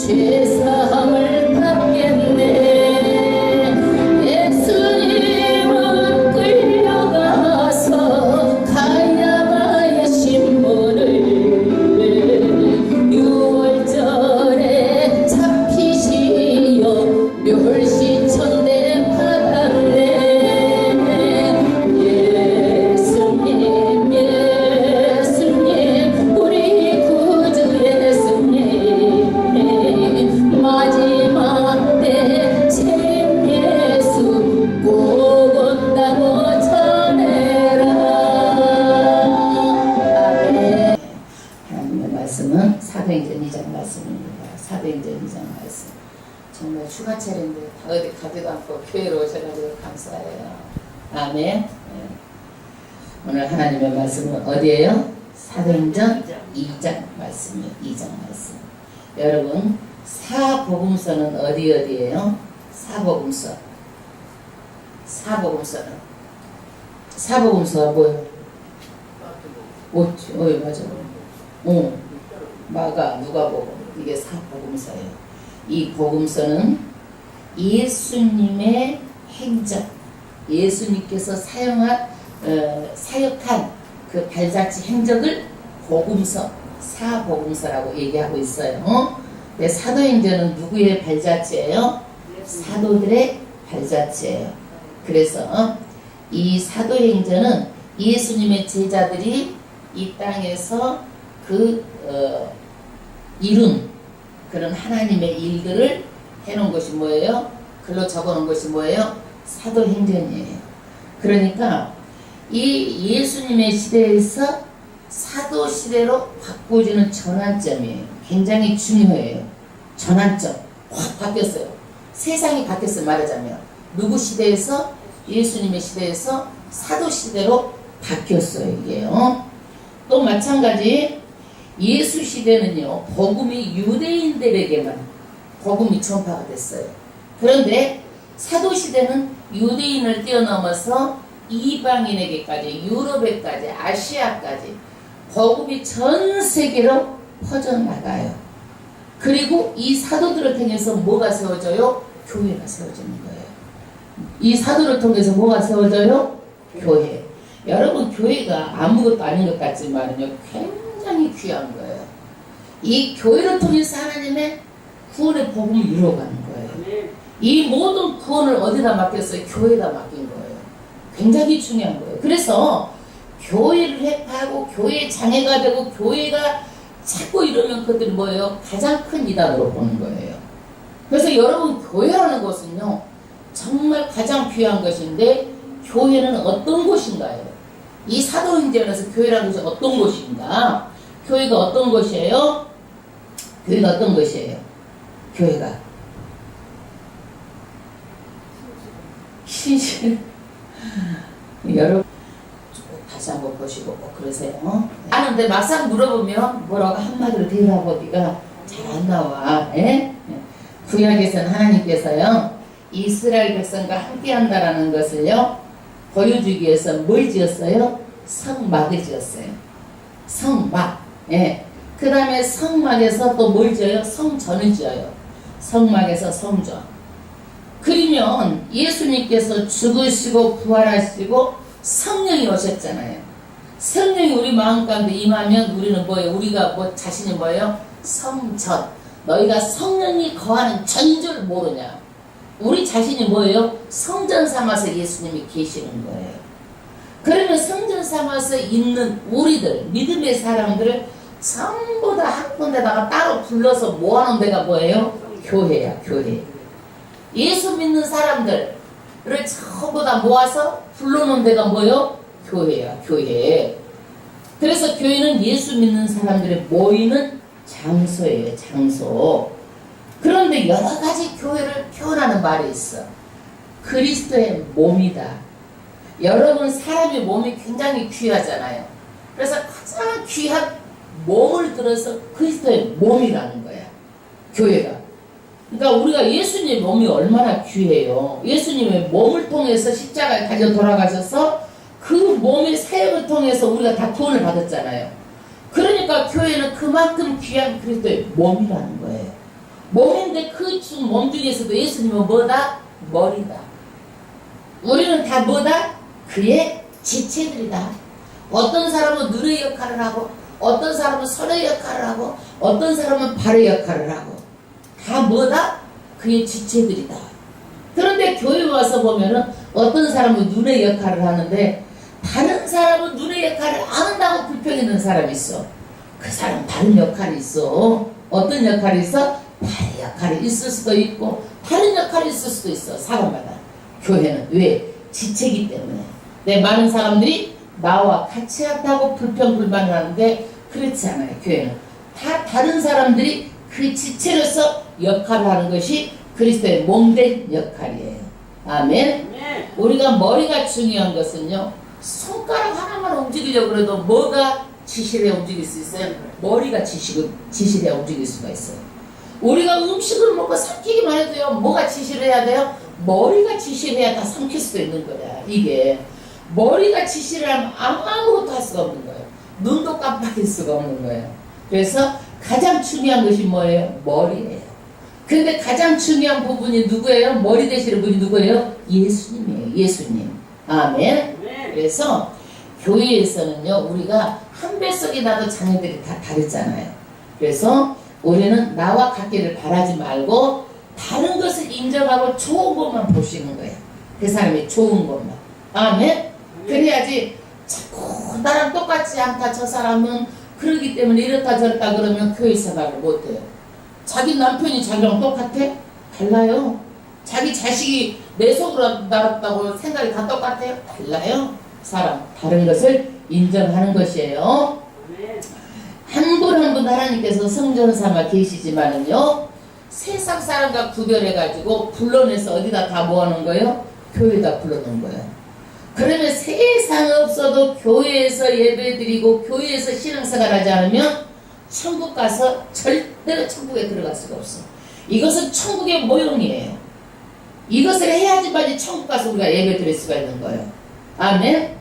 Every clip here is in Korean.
죄사함을 받겠네. 예수님은 끌려가서 가야바의 신문을 6월절에 잡히시어 멸시천대 받았네. 예수님 예수님 우리 구주 예수님 마지막 때 참 예수 꼭 온다고 전해라. 아멘. 하나님의 말씀은 사도행전 2장 말씀입니다. 사도행전 2장 말씀. 정말 휴가철인데 다 어디 가지도 않고 교회로 오셔가지고 감사해요. 아멘. 네. 오늘 하나님의 말씀은 어디예요? 사도행전 2장 말씀이에요. 2장 말씀. 여러분 사복음서는 어디예요? 사복음서. 사복음서가 뭐예요? 맞아. 마가, 누가복음. 이게 사복음서예요. 이 복음서는 예수님의 행적, 예수님께서 사역한 그 발자취 행적을 복음서, 사복음서라고 얘기하고 있어요. 근데 사도행전은 누구의 발자취예요? 사도들의 발자취예요. 그래서 이 사도행전은 예수님의 제자들이 이 땅에서 이룬 그런 하나님의 일들을 해놓은 것이 뭐예요? 글로 적어놓은 것이 뭐예요? 사도행전이에요. 그러니까 이 예수님의 시대에서 사도 시대로 바꿔지는 전환점이에요. 굉장히 중요해요. 전환점. 확 바뀌었어요. 세상이 바뀌었어요. 말하자면 누구 시대에서? 예수님의 시대에서 사도 시대로 바뀌었어요. 이게요. 또 마찬가지 예수 시대는요, 복음이 유대인들에게만 복음이 전파가 됐어요. 그런데 사도 시대는 유대인을 뛰어넘어서 이방인에게까지, 유럽에까지, 아시아까지 복음이 전 세계로 퍼져나가요. 그리고 이 사도들을 통해서 뭐가 세워져요? 교회가 세워지는 거예요. 이 사도를 통해서 뭐가 세워져요? 교회. 여러분 교회가 아무것도 아닌 것 같지만요, 굉장히 귀한 거예요. 이 교회를 통해서 하나님의 구원의 복음을 이루어가는 거예요. 이 모든 구원을 어디다 맡겼어요? 교회에다 맡긴 거예요. 굉장히 중요한 거예요. 그래서 교회를 회파하고 교회에 장애가 되고 교회가 자꾸 이러면 그들이 뭐예요? 가장 큰 이단으로 보는 거예요. 그래서 여러분 교회라는 것은요, 정말 가장 귀한 것인데 교회는 어떤 곳인가요? 이 사도행전에서 교회라는 것이 어떤 곳인가? 교회가 어떤 것이에요? 교회가 어떤 것이에요? 교회가 신실. 여러분 다시 한번 보시고 꼭 그러세요. 아는데 막상 물어보면 뭐라고 한마디로 대답하기가 잘 안 나와. 구약에서는 하나님께서요, 이스라엘 백성과 함께 한다라는 것을요 보여주기 위해서 뭘 지었어요? 성막을 지었어요. 성막. 그 다음에 성막에서 또 뭘 지어요? 성전을 지어요. 성막에서 성전. 그러면 예수님께서 죽으시고 부활하시고 성령이 오셨잖아요. 성령이 우리 마음 가운데 임하면 우리는 뭐예요? 우리가 자신이 뭐예요? 성전. 너희가 성령이 거하는 전줄 모르냐? 우리 자신이 뭐예요? 성전 삼아서 예수님이 계시는 거예요. 그러면 성전 삼아서 있는 우리들, 믿음의 사람들을 전부 다 한 군데다가 따로 불러서 모아놓은 데가 뭐예요? 교회야, 교회. 예수 믿는 사람들을 전부 다 모아서 불러놓은 데가 뭐예요? 교회야, 교회. 그래서 교회는 예수 믿는 사람들이 모이는 장소예요, 장소. 그런데 여러 가지 교회를 표현하는 말이 있어. 그리스도의 몸이다. 여러분 사람의 몸이 굉장히 귀하잖아요. 그래서 가장 귀한 몸을 들어서 그리스도의 몸이라는 거야, 교회가. 그러니까 우리가 예수님의 몸이 얼마나 귀해요. 예수님의 몸을 통해서 십자가에 가져 돌아가셔서 그 몸의 사역을 통해서 우리가 다 구원을 받았잖아요. 그러니까 교회는 그만큼 귀한 그리스도의 몸이라는 거예요. 몸인데 그 몸 중에서도 예수님은 뭐다? 머리다. 우리는 다 뭐다? 그의 지체들이다. 어떤 사람은 눈의 역할을 하고, 어떤 사람은 손의 역할을 하고, 어떤 사람은 발의 역할을 하고, 다 뭐다? 그의 지체들이다. 그런데 교회 와서 보면은 어떤 사람은 눈의 역할을 하는데 다른 사람은 눈의 역할을 안 한다고 불평하는 사람이 있어. 그 사람 다른 역할이 있어. 어떤 역할이 있어? 발의 역할이 있을 수도 있고 다른 역할이 있을 수도 있어. 사람마다. 교회는 왜? 지체이기 때문에. 네, 많은 사람들이 나와 같이 한다고 불평 불만을 하는데 그렇지 않아요. 교회는 다 다른 사람들이 그 지체로서 역할을 하는 것이 그리스도의 몸된 역할이에요. 아멘. 우리가 머리가 중요한 것은요, 손가락 하나만 움직이려고 해도 뭐가 지시를 해 움직일 수 있어요? 머리가 지시를 해 움직일 수가 있어요. 우리가 음식을 먹고 삼키기만 해도요, 뭐가 지시를 해야 돼요? 머리가 지시를 해야 다 삼킬 수도 있는 거야. 이게 머리가 지시를 하면 아무것도 할 수가 없는 거예요. 눈도 깜빡일 수가 없는 거예요. 그래서 가장 중요한 것이 뭐예요? 머리예요. 근데 가장 중요한 부분이 누구예요? 머리 되시는 분이 누구예요? 예수님이에요. 예수님. 아멘. 그래서 교회에서는요, 우리가 한 뱃속에 나도 자녀들이 다 다르잖아요. 그래서 우리는 나와 같기를 바라지 말고 다른 것을 인정하고 좋은 것만 보시는 거예요. 그 사람이 좋은 것만. 아멘. 그래야지 자꾸 나랑 똑같지 않다, 저 사람은 그러기 때문에 이렇다 저렇다 그러면 교회 생활을 못해요. 자기 남편이 자기랑 똑같아? 달라요. 자기 자식이 내 속으로 날았다고 생각이 다 똑같아요? 달라요. 사람 다른 것을 인정하는 것이에요. 한 분 한 분 하나님께서 성전 삼아 계시지만은요, 세상 사람과 구별해가지고 불러내서 어디다 다 모아놓은 거예요? 교회에다 불러놓은 거예요. 그러면 세상 없어도 교회에서 예배드리고 교회에서 신앙생활 하지 않으면 천국 가서 절대로 천국에 들어갈 수가 없어. 이것은 천국의 모형이에요. 이것을 해야지만 천국 가서 우리가 예배 드릴 수가 있는 거예요. 아멘.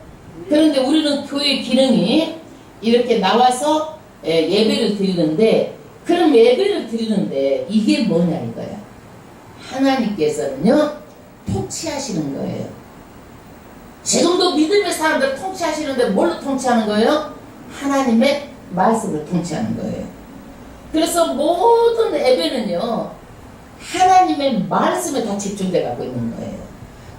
그런데 우리는 교회 기능이 이렇게 나와서 예배를 드리는데, 그럼 예배를 드리는데 이게 뭐냐 이거야. 하나님께서는요, 통치하시는 거예요. 지금도 믿음의 사람들 통치하시는데 뭘로 통치하는 거예요? 하나님의 말씀을 통치하는 거예요. 그래서 모든 예배는요, 하나님의 말씀에 다 집중돼 갖고 있는 거예요.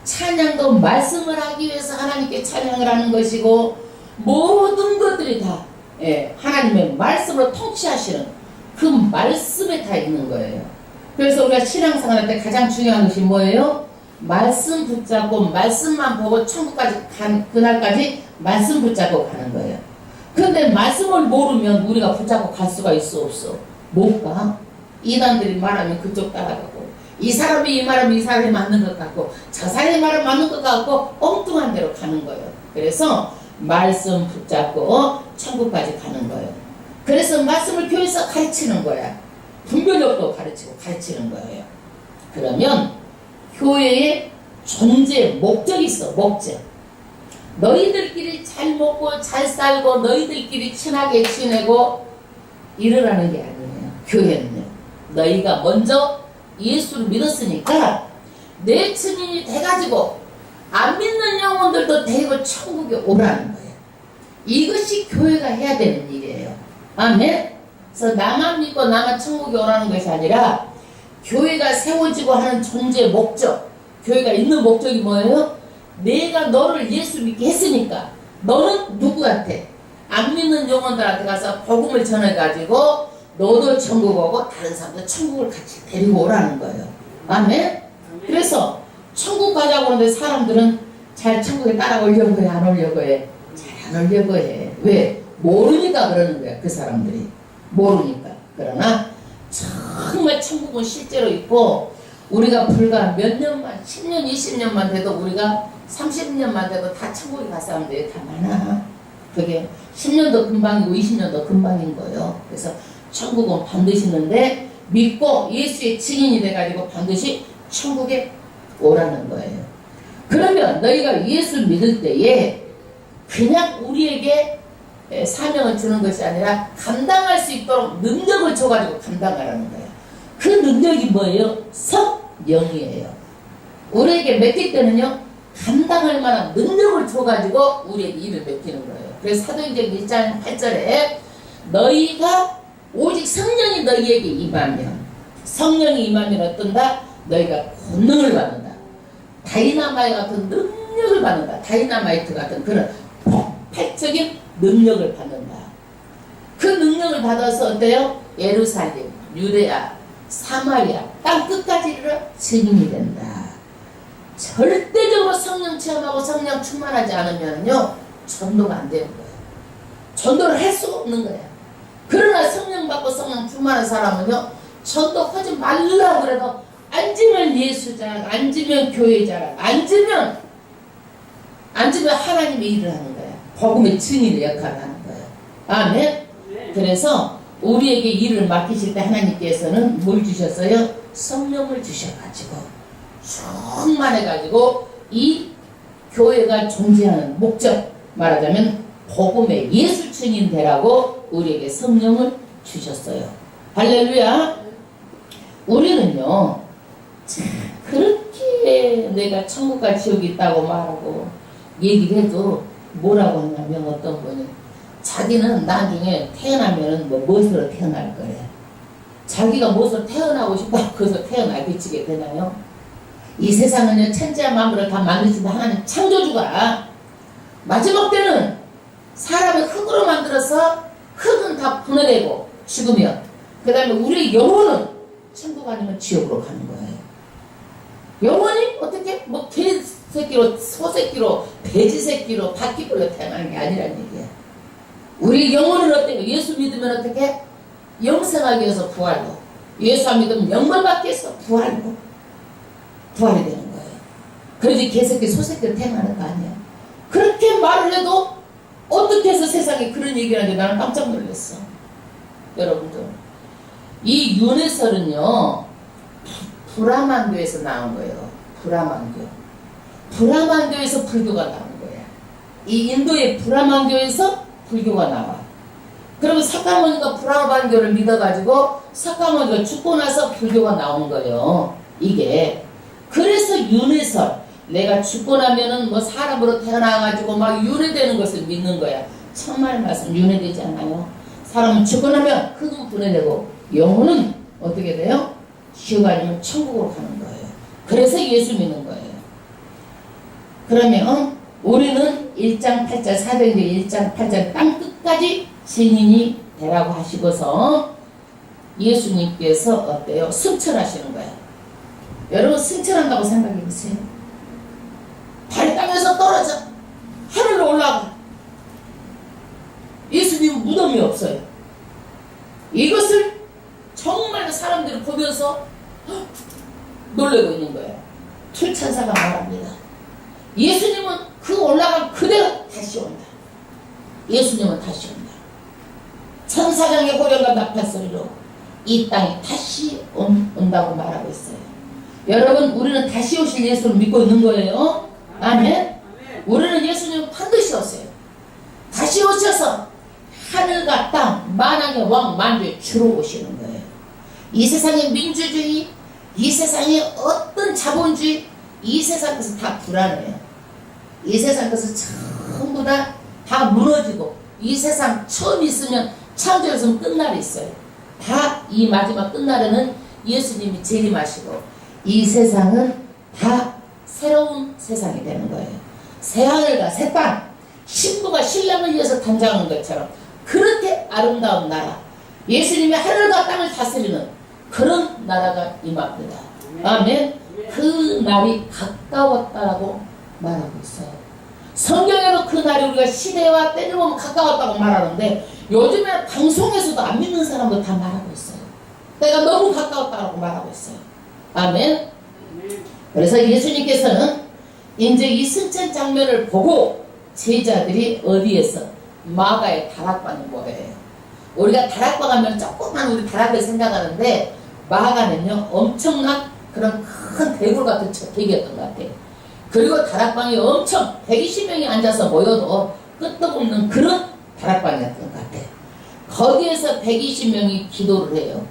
찬양도 말씀을 하기 위해서 하나님께 찬양을 하는 것이고, 모든 것들이 다 하나님의 말씀으로 통치하시는 그 말씀에 다 있는 거예요. 그래서 우리가 신앙생활할 때 가장 중요한 것이 뭐예요? 말씀 붙잡고 말씀만 보고 천국까지 그날까지 말씀 붙잡고 가는 거예요. 그런데 말씀을 모르면 우리가 붙잡고 갈 수가 있어 없어? 못 가. 이단들이 말하면 그쪽 따라가고, 이 사람이 이 말하면 이 사람이 맞는 것 같고, 저 사람이 말하면 맞는 것 같고, 엉뚱한 대로 가는 거예요. 그래서 말씀 붙잡고 천국까지 가는 거예요. 그래서 말씀을 교회에서 가르치는 거야. 분별력도 가르치고 가르치는 거예요. 그러면 교회의 존재 목적이 있어. 목적. 너희들끼리 잘 먹고 잘 살고 너희들끼리 친하게 지내고 이러라는 게 아니에요. 교회는요, 너희가 먼저 예수를 믿었으니까 내 증인이 돼가지고 안 믿는 영혼들도 데리고 천국에 오라는 거예요. 이것이 교회가 해야 되는 일이에요. 아멘. 그래서 나만 믿고 나만 천국에 오라는 것이 아니라 교회가 세워지고 하는 존재 목적, 교회가 있는 목적이 뭐예요? 내가 너를 예수 믿게 했으니까 너는 누구한테? 안 믿는 영혼들한테 가서 복음을 전해가지고 너도 천국 오고 다른 사람도 천국을 같이 데리고 오라는 거예요. 아멘? 그래서 천국 가자고 하는데 사람들은 잘 천국에 따라오려고 해? 안 오려고 해? 잘 안 오려고 해. 왜? 모르니까 그러는 거야. 그 사람들이 모르니까. 그러나 정말 천국은 실제로 있고, 우리가 불과 몇 년만, 10년 20년만 돼도, 우리가 30년만 돼도 다 천국에 갈 사람들이 다 많아. 그게 10년도 금방이고 20년도 금방인 거예요. 그래서 천국은 반드시 있는데 믿고 예수의 증인이 돼가지고 반드시 천국에 오라는 거예요. 그러면 너희가 예수 믿을 때에 그냥 우리에게 사명을 주는 것이 아니라 감당할 수 있도록 능력을 줘가지고 감당하라는 거예요. 그 능력 능력이 뭐예요? 성령이에요. 우리에게 맡길 때는요, 감당할 만한 능력을 줘가지고 우리에게 일을 맡기는 거예요. 그래서 사도행전 1장 8절에 너희가 오직 성령이 너희에게 임하면, 성령이 임하면 어떤다? 너희가 권능을 받는다. 다이나마이트 같은 능력을 받는다. 다이나마이트 같은 그런 폭발적인 능력을 받는다. 그 능력을 받아서 어때요? 예루살렘, 유대아, 사마리아, 땅 끝까지 이르러 증인이 된다. 절대적으로 성령 체험하고 성령 충만하지 않으면요, 전도가 안 되는 거예요. 전도를 할 수가 없는 거예요. 그러나 성령 받고 성령 충만한 사람은요, 전도하지 말라고 그래도 앉으면 예수자락, 앉으면 교회자락, 앉으면 하나님의 일을 하는 거예요. 복음의 증인의 역할을 하는 거예요. 아멘. 그래서 우리에게 일을 맡기실 때 하나님께서는 뭘 주셨어요? 성령을 주셔가지고 충만해가지고 이 교회가 존재하는 목적, 말하자면 복음의 예수 증인 되라고 우리에게 성령을 주셨어요. 할렐루야. 우리는요, 그렇게 내가 천국과 지옥이 있다고 말하고 얘기를 해도 뭐라고 하냐면, 어떤 분이 자기는 나중에 태어나면 무엇으로 태어날 거래. 자기가 무엇으로 태어나고 싶다고 그래서 태어나게 되나요? 이 세상은요, 천지와 만물을 다 만드신 하나님 창조주가 마지막 때는 사람을 흙으로 만들어서 흙은 다 분해되고 죽으면, 그 다음에 우리의 영혼은 천국 아니면 지옥으로 가는 거예요. 영혼이 어떻게 개새끼로, 소새끼로, 돼지새끼로, 바퀴벌레로 태어나는 게 아니란 얘기야. 우리 영혼은 어때요? 예수 믿으면 어떻게? 영생하기 위해서 부활로, 예수 안 믿으면 영물 받기 위해서 부활이 되는 거예요. 그러지 개새끼, 소새끼로 태어나는 거 아니야. 그렇게 말을 해도 어떻게 해서 세상에 그런 얘기를 하는데 나는 깜짝 놀랐어. 여러분들, 이 윤회설은요, 브라만교에서 나온 거예요. 브라만교에서 불교가 나온 거야. 이 인도의 브라만교에서 불교가 나와. 그러면 사카모니가 브라만교를 믿어가지고 사카모니가 죽고 나서 불교가 나온 거예요. 이게. 그래서 윤회설, 내가 죽고 나면은 사람으로 태어나가지고 막 윤회되는 것을 믿는 거야. 천만의 말씀, 윤회되지 않아요? 사람은 죽고 나면 흙은 분해되고 영혼은 어떻게 돼요? 지옥 아니면 천국으로 가는 거예요. 그래서 예수 믿는 거예요. 그러면 우리는 1장 8절, 사도행전 1장 8절 땅 끝까지 증인이 되라고 하시고서 예수님께서 어때요? 승천하시는 거예요. 여러분, 승천한다고 생각해 보세요. 발이 땅에서 떨어져 하늘로 올라가. 예수님은 무덤이 없어요. 이것을 정말 사람들이 보면서 놀라고 있는 거예요. 출찬사가 말합니다. 예수님은 그 올라간 그대로 다시 온다. 예수님은 다시 온다. 천사장의 호령과 나팔소리로 이 땅에 다시 온다고 말하고 있어요. 여러분, 우리는 다시 오실 예수를 믿고 있는 거예요. 아멘. 우리는 예수님 반드시 오세요. 다시 오셔서 하늘과 땅, 만왕의 왕, 만주의 주로 오시는 거예요. 이 세상의 민주주의, 이 세상의 어떤 자본주의, 이 세상에서 다 불안해요. 이 세상에서 전부 다 무너지고, 이 세상 처음 있으면 창조에서는 끝날이 있어요. 다 이 마지막 끝날에는 예수님이 재림하시고 이 세상은 다 새로운 세상이 되는 거예요. 새하늘과 새 땅, 신부가 신랑을 위해서 단장한 것처럼 그렇게 아름다운 나라, 예수님이 하늘과 땅을 다스리는 그런 나라가 임합니다. 아멘. 그 날이 가까웠다라고 말하고 있어요. 성경에도 그 날이 우리가 시대와 때를 보면 가까웠다고 말하는데, 요즘에 방송에서도 안 믿는 사람도 다 말하고 있어요. 때가 너무 가까웠다고 말하고 있어요. 아멘. 그래서 예수님께서는 이제 이 승천 장면을 보고 제자들이 어디에서? 마가의 다락방에 모여요. 우리가 다락방 하면 조그만 우리 다락을 생각하는데, 마가는요 엄청난 그런 큰 대굴 같은 저택이었던 것 같아요. 그리고 다락방이 엄청 120명이 앉아서 모여도 끝도 없는 그런 다락방이었던 것 같아요. 거기에서 120명이 기도를 해요.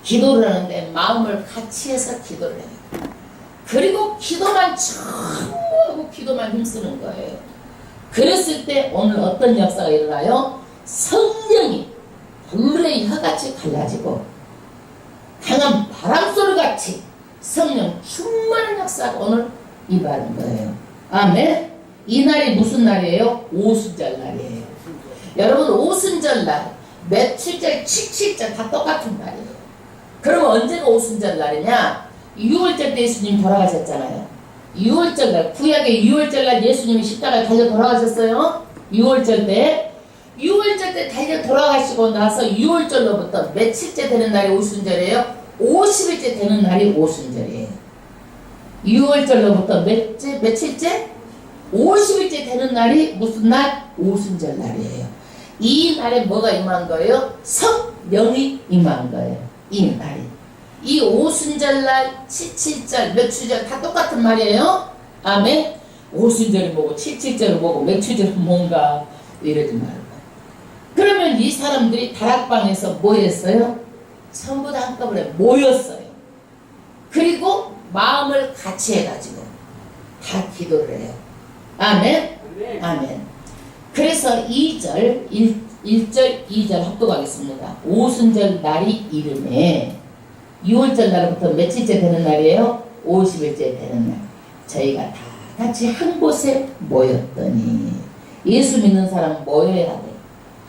기도를 하는데 마음을 같이 해서 기도를 해요. 그리고 기도만 전부 기도만 힘쓰는 거예요. 그랬을 때 오늘 어떤 역사가 일어나요? 성령이 불의 혀같이 갈라지고 강한 바람소리같이 성령 충만한 역사가 오늘 임하는 거예요. 아멘. 이 날이 무슨 날이에요? 오순절 날이에요. 여러분 오순절 날 며칠절, 칠칠절 다 똑같은 날이에요. 그럼 언제가 오순절 날이냐? 6월절 때 예수님 돌아가셨잖아요. 6월절 날, 구약의 6월절 날 예수님이 십자가에 달려 돌아가셨어요. 6월절 때. 6월절 때 달려 돌아가시고 나서 6월절로부터 며칠째 되는 날이 오순절이에요? 50일째 되는 날이 오순절이에요. 6월절로부터 며칠째? 50일째 되는 날이 무슨 날? 오순절 날이에요. 이 날에 뭐가 임한 거예요? 성령이 임한 거예요. 이 날이. 이 오순절날, 칠칠절, 며칠절 다 똑같은 말이에요. 아멘. 오순절이 뭐고 칠칠절이 뭐고 며칠절은 뭔가 이러지 말고. 그러면 이 사람들이 다락방에서 뭐 했어요? 전부 다 한꺼번에 모였어요. 그리고 마음을 같이 해가지고 다 기도를 해요. 아멘. 아멘. 그래서 2절, 1절, 2절 합독하겠습니다. 오순절 날이 이름에 6월절 날부터 며칠째 되는 날이에요? 50일째 되는 날. 저희가 다 같이 한 곳에 모였더니 예수 믿는 사람 모여야 돼.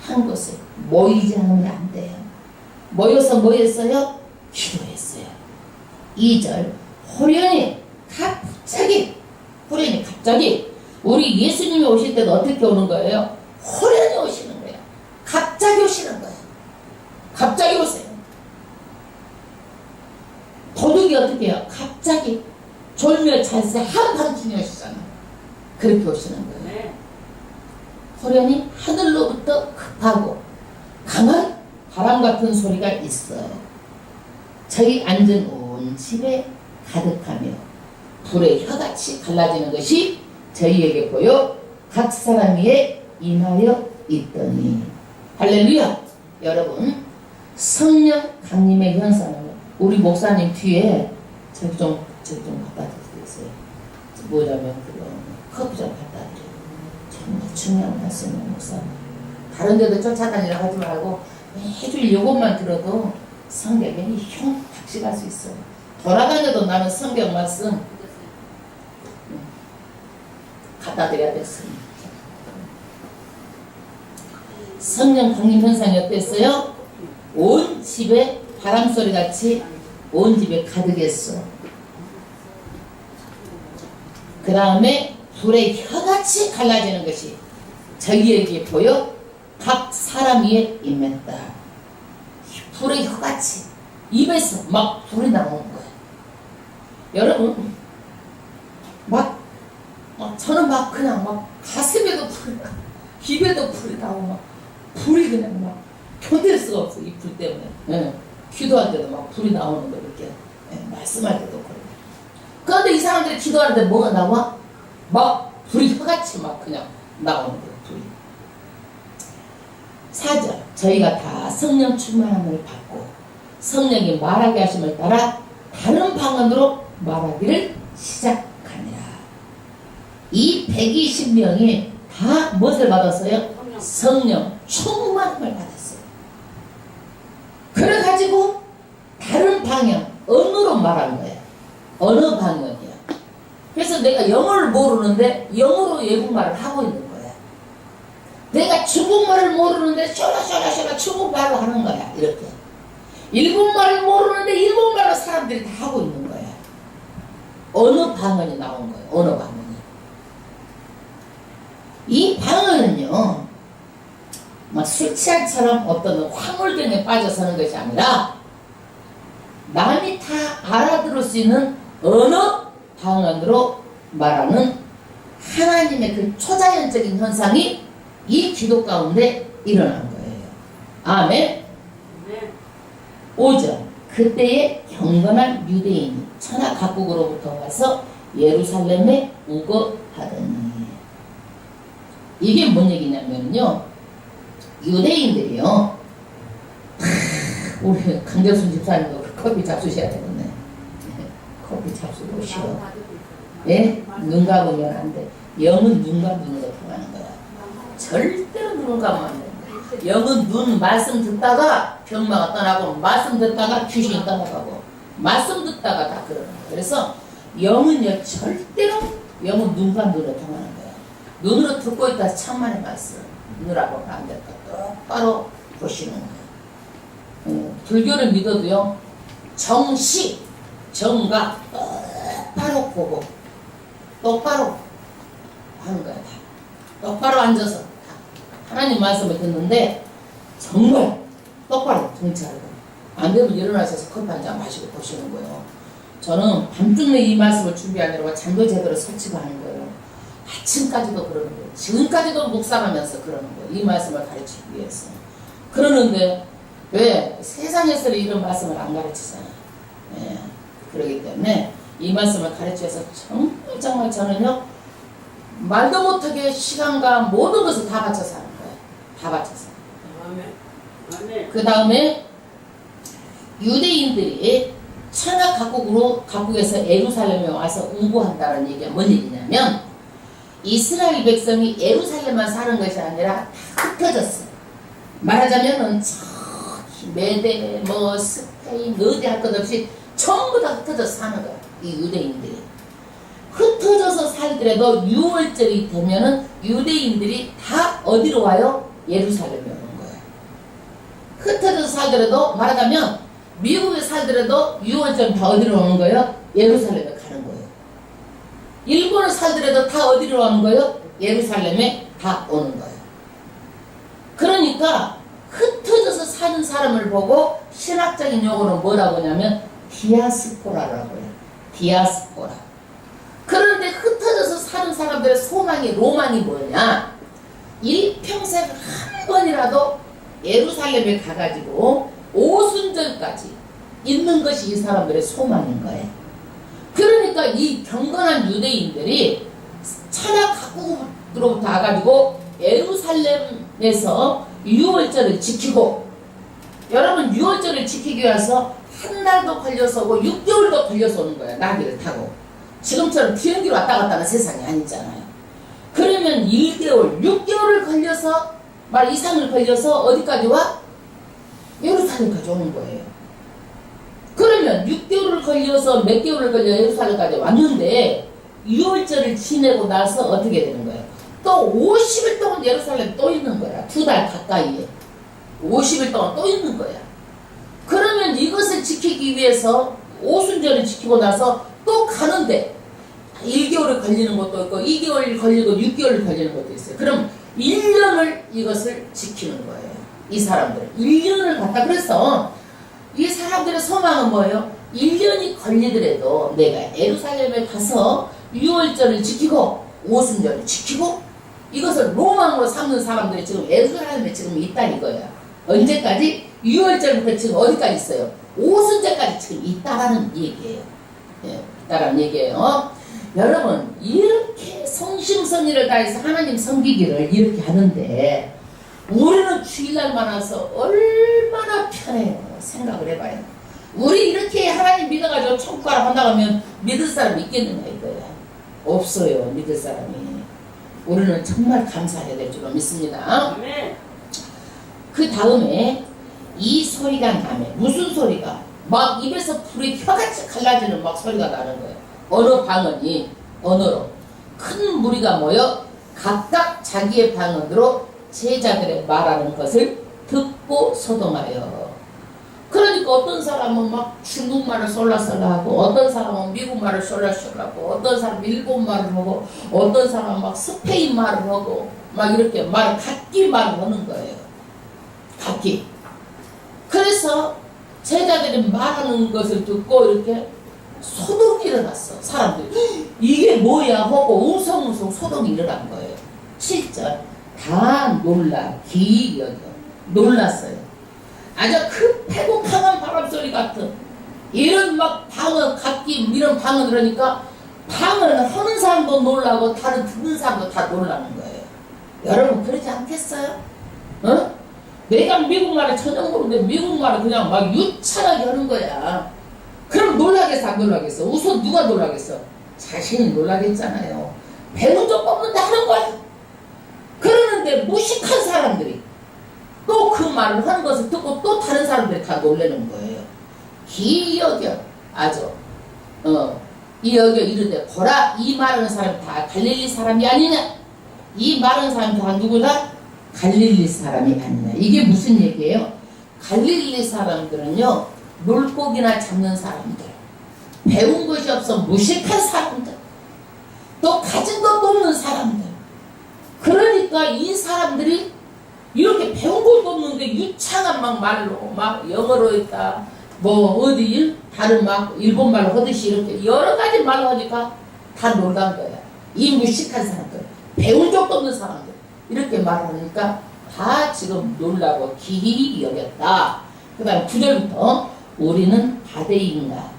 한 곳에 모이지 않으면 안 돼요. 모여서 뭐 했어요? 기도했어요. 2절 호련히 갑자기 우리 예수님이 오실 때도 어떻게 오는 거예요? 호련히 오시는 거예요. 갑자기 오시는 거예요. 갑자기 오세요. 도둑이 어떻게 해요? 갑자기 졸며 잤을 때 한밤중에 오시잖아요. 그렇게 오시는 거예요. 호련히 하늘로부터 급하고 강한 바람 같은 소리가 있어요. 저희 앉은 온 집에 가득하며 불의 혀같이 갈라지는 것이 저희에게 보여 각 사람 위에 임하여 있더니. 할렐루야. 여러분 성령 강림의 현상은 우리 목사님 뒤에 저기 좀 갖다 드리겠어요. 뭐냐면 커피 좀 갖다 드려요. 정말 중요한 말씀이에요. 목사님 다른 데도 쫓아다니라 하지 말고 해줄 이것만 들어도 성경에 형 닥치갈 수 있어요. 돌아다녀도 나는 성경 말씀 갖다 드려야 됐습니다. 성령 강림 현상이 어땠어요? 온 집에 바람소리같이 온 집에 가득했어. 그 다음에 불의 혀같이 갈라지는 것이 저희에게 보여 각 사람 위에 임했다. 불의 혀같이 입에서 막 불이 나오는 거예요. 여러분 저는 막 그냥 막 가슴에도 불이 나고 입에도 불이 나고 막 불이 그냥 막 견딜 수가 없어. 이 불 때문에. 기도할 때도 막 불이 나오는 거 이렇게. 말씀할 때도 그러고. 그런데 이 사람들이 기도하는데 뭐가 나와? 막 불이 혀같이 막 그냥 나오는 거예요. 불이. 4절 저희가 다 성령 충만함을 받고 성령이 말하게 하심을 따라 다른 방언으로 말하기를 시작하니라. 이 120명이 다 무엇을 받았어요? 성령 충만함을 받았어요. 그래가지고 다른 방향, 언어로 말하는 거야. 언어 방언이야. 그래서 내가 영어를 모르는데 영어로 외국말을 하고 있는 거야. 내가 중국말을 모르는데 쇼라쇼라쇼라 중국말로 하는 거야. 이렇게. 일본말을 모르는데 일본말로 사람들이 다 하고 있는 거야. 언어 방언이 나온 거예요. 언어 방언이. 이 방언은요, 막 술 취한처럼 어떤 황홀병에 빠져서는 것이 아니라 남이 다 알아들을 수 있는 언어 방언으로 말하는 하나님의 그 초자연적인 현상이 이 기도 가운데 일어난 거예요. 아멘. 5절 그때에 경건한 유대인이 천하 각국으로부터 와서 예루살렘에 우거하더니. 이게 뭔 얘기냐면요, 유대인들이요, 우리 강대순 집사님도 커피 잡수셔야 되겠네. 커피 잡수고 쉬어. 예? 눈 감으면 안 돼. 영은 눈 감는 거 통하는 거야. 절대로 눈 감으면 안 돼. 영은 눈 말씀 듣다가 병마가 떠나고 말씀 듣다가 귀신이 떠나가고 말씀 듣다가 다 그러는 거야. 그래서 영은요 절대로 영은 눈과 눈으로 통하는 거야. 눈으로 듣고 있다 참만의 말씀. 눈으로 보면 안 될까? 똑바로 보시는 거야. 불교를 믿어도요 정시, 정각 똑바로 보고 똑바로 하는 거야. 다. 똑바로 앉아서 다. 하나님 말씀을 듣는데 정말 똑바로 정찰하고 안 되면 일어나셔서 커피 한 잔 마시고 보시는 거예요. 저는 밤중에 이 말씀을 준비하느라고 잠도 제대로 설치고 하는 거예요. 아침까지도 그러는 거예요. 지금까지도 묵상하면서 그러는 거예요. 이 말씀을 가르치기 위해서. 그러는데 왜 세상에서는 이런 말씀을 안 가르치잖아요. 예. 그러기 때문에 이 말씀을 가르쳐서 정말 저는요 말도 못하게 시간과 모든 것을 다 바쳐서 하는 거예요. 다 바쳐서. 그 다음에 유대인들이 천하 각국에서 예루살렘에 와서 응고한다는 얘기가 뭔 얘기냐면 이스라엘 백성이 예루살렘만 사는 것이 아니라 다 흩어졌어. 말하자면은 메대, 스페인, 어디 할 것 없이 전부 다 흩어져서 사는 거야. 이 유대인들이. 흩어져서 살더라도 6월절이 되면은 유대인들이 다 어디로 와요? 예루살렘에 오는 거야. 흩어져서 살더라도 말하자면 미국에 살더라도 6월절 다 어디로 오는 거예요? 예루살렘에 가는 거예요. 일본에 살더라도 다 어디로 오는 거예요? 예루살렘에 다 오는 거예요. 그러니까 흩어져서 사는 사람을 보고 신학적인 용어는 뭐라고 하냐면 디아스포라라고 해요. 디아스포라. 그런데 흩어져서 사는 사람들의 소망이 로망이 뭐냐? 일평생 한 번이라도 예루살렘에 가가지고 오순절까지 있는 것이 이 사람들의 소망인 거예요. 그러니까 이 경건한 유대인들이 천하 각국으로부터 와가지고 예루살렘에서 6월절을 지키고 여러분 6월절을 지키기 위해서 한 달도 걸려서 오고 6개월도 걸려서 오는 거야. 나귀를 타고. 지금처럼 비행기로 왔다 갔다 하는 세상이 아니잖아요. 그러면 1개월, 6개월을 걸려서 말 이상을 걸려서 어디까지 와? 예루살렘까지 오는 거예요. 그러면 6개월을 걸려서 몇 개월을 걸려 예루살렘까지 왔는데 6월절을 지내고 나서 어떻게 되는 거예요? 또 50일 동안 예루살렘 또 있는 거야. 2달 가까이에. 50일 동안 또 있는 거야. 그러면 이것을 지키기 위해서 오순절을 지키고 나서 또 가는데 1개월을 걸리는 것도 있고 2개월 걸리고 6개월 걸리는 것도 있어요. 그럼 1년을 이것을 지키는 거예요. 이 사람들은 1년을 갖다. 그래서 이 사람들의 소망은 뭐예요? 1년이 걸리더라도 내가 예루살렘에 가서 6월절을 지키고 오순절을 지키고 이것을 로망으로 삼는 사람들이 지금 예루살렘에 지금 있다 이거야. 언제까지? 6월절부터 지금 어디까지 있어요? 오순절까지 지금 있다라는 얘기예요. 예, 있다라는 얘기예요. 여러분 이렇게 성심성의를 다해서 하나님 섬기기를 이렇게 하는데 우리는 주일날만 와서 얼마나 편해요. 생각을 해봐요. 우리 이렇게 하나님 믿어가지고 천국 가라 한다고 하면 믿을 사람이 있겠는가 이거야. 없어요. 믿을 사람이. 우리는 정말 감사해야 될 줄로 믿습니다. 그 다음에 이 소리가 나네. 무슨 소리가? 막 입에서 불이 혀같이 갈라지는 막 소리가 나는 거예요. 어느 방언이 언어로 큰 무리가 모여 각각 자기의 방언으로 제자들의 말하는 것을 듣고 소동하여. 그러니까 어떤 사람은 막 중국말을 쏠라쏠라하고 어떤 사람은 미국말을 쏠라쏠라하고 어떤 사람은 일본말을 하고 어떤 사람은 막 스페인말을 하고 막 이렇게 각기 말을 하는 거예요. 각기. 그래서 제자들이 말하는 것을 듣고 이렇게 소동이 일어났어. 사람들이 이게 뭐야 하고 웅성웅성 소동이 일어난 거예요. 7절 다 놀라 기이 여겨 놀랐어요. 아주 급하고 강한 바람소리 같은 이런 막 방언 각기 이런 방언 그러니까 방언을 하는 사람도 놀라고 다른 듣는 사람도 다 놀라는 거예요. 여러분 그러지 않겠어요? 어? 내가 미국말을 전혀 모르는데 미국말을 그냥 막 유창하게 하는 거야. 놀라겠어 안 놀라겠어? 우선 누가 놀라겠어? 자신이 놀라겠잖아요. 배운 적 없는데 하는 거야. 그러는데 무식한 사람들이 또 그 말을 하는 것을 듣고 또 다른 사람들이 다 놀라는 거예요. 기 여겨 아주 이 여겨 이르되 보라 이 말하는 사람이 다 갈릴리 사람이 아니냐. 이 말하는 사람이 다 누구다? 갈릴리 사람이 아니냐. 이게 무슨 얘기예요? 갈릴리 사람들은요 물고기나 잡는 사람들, 배운 것이 없어 무식한 사람들, 또 가진 것도 없는 사람들. 그러니까 이 사람들이 이렇게 배운 것도 없는데 유창한 막 말로 막 영어로 했다 뭐 어디 다른 막 일본말로 하듯이 이렇게 여러 가지 말로 하니까 다 놀란 거야. 이 무식한 사람들, 배운 적도 없는 사람들 이렇게 말하니까 다 지금 놀라고 기히 여겼다. 그 다음 9절부터 우리는 바데인가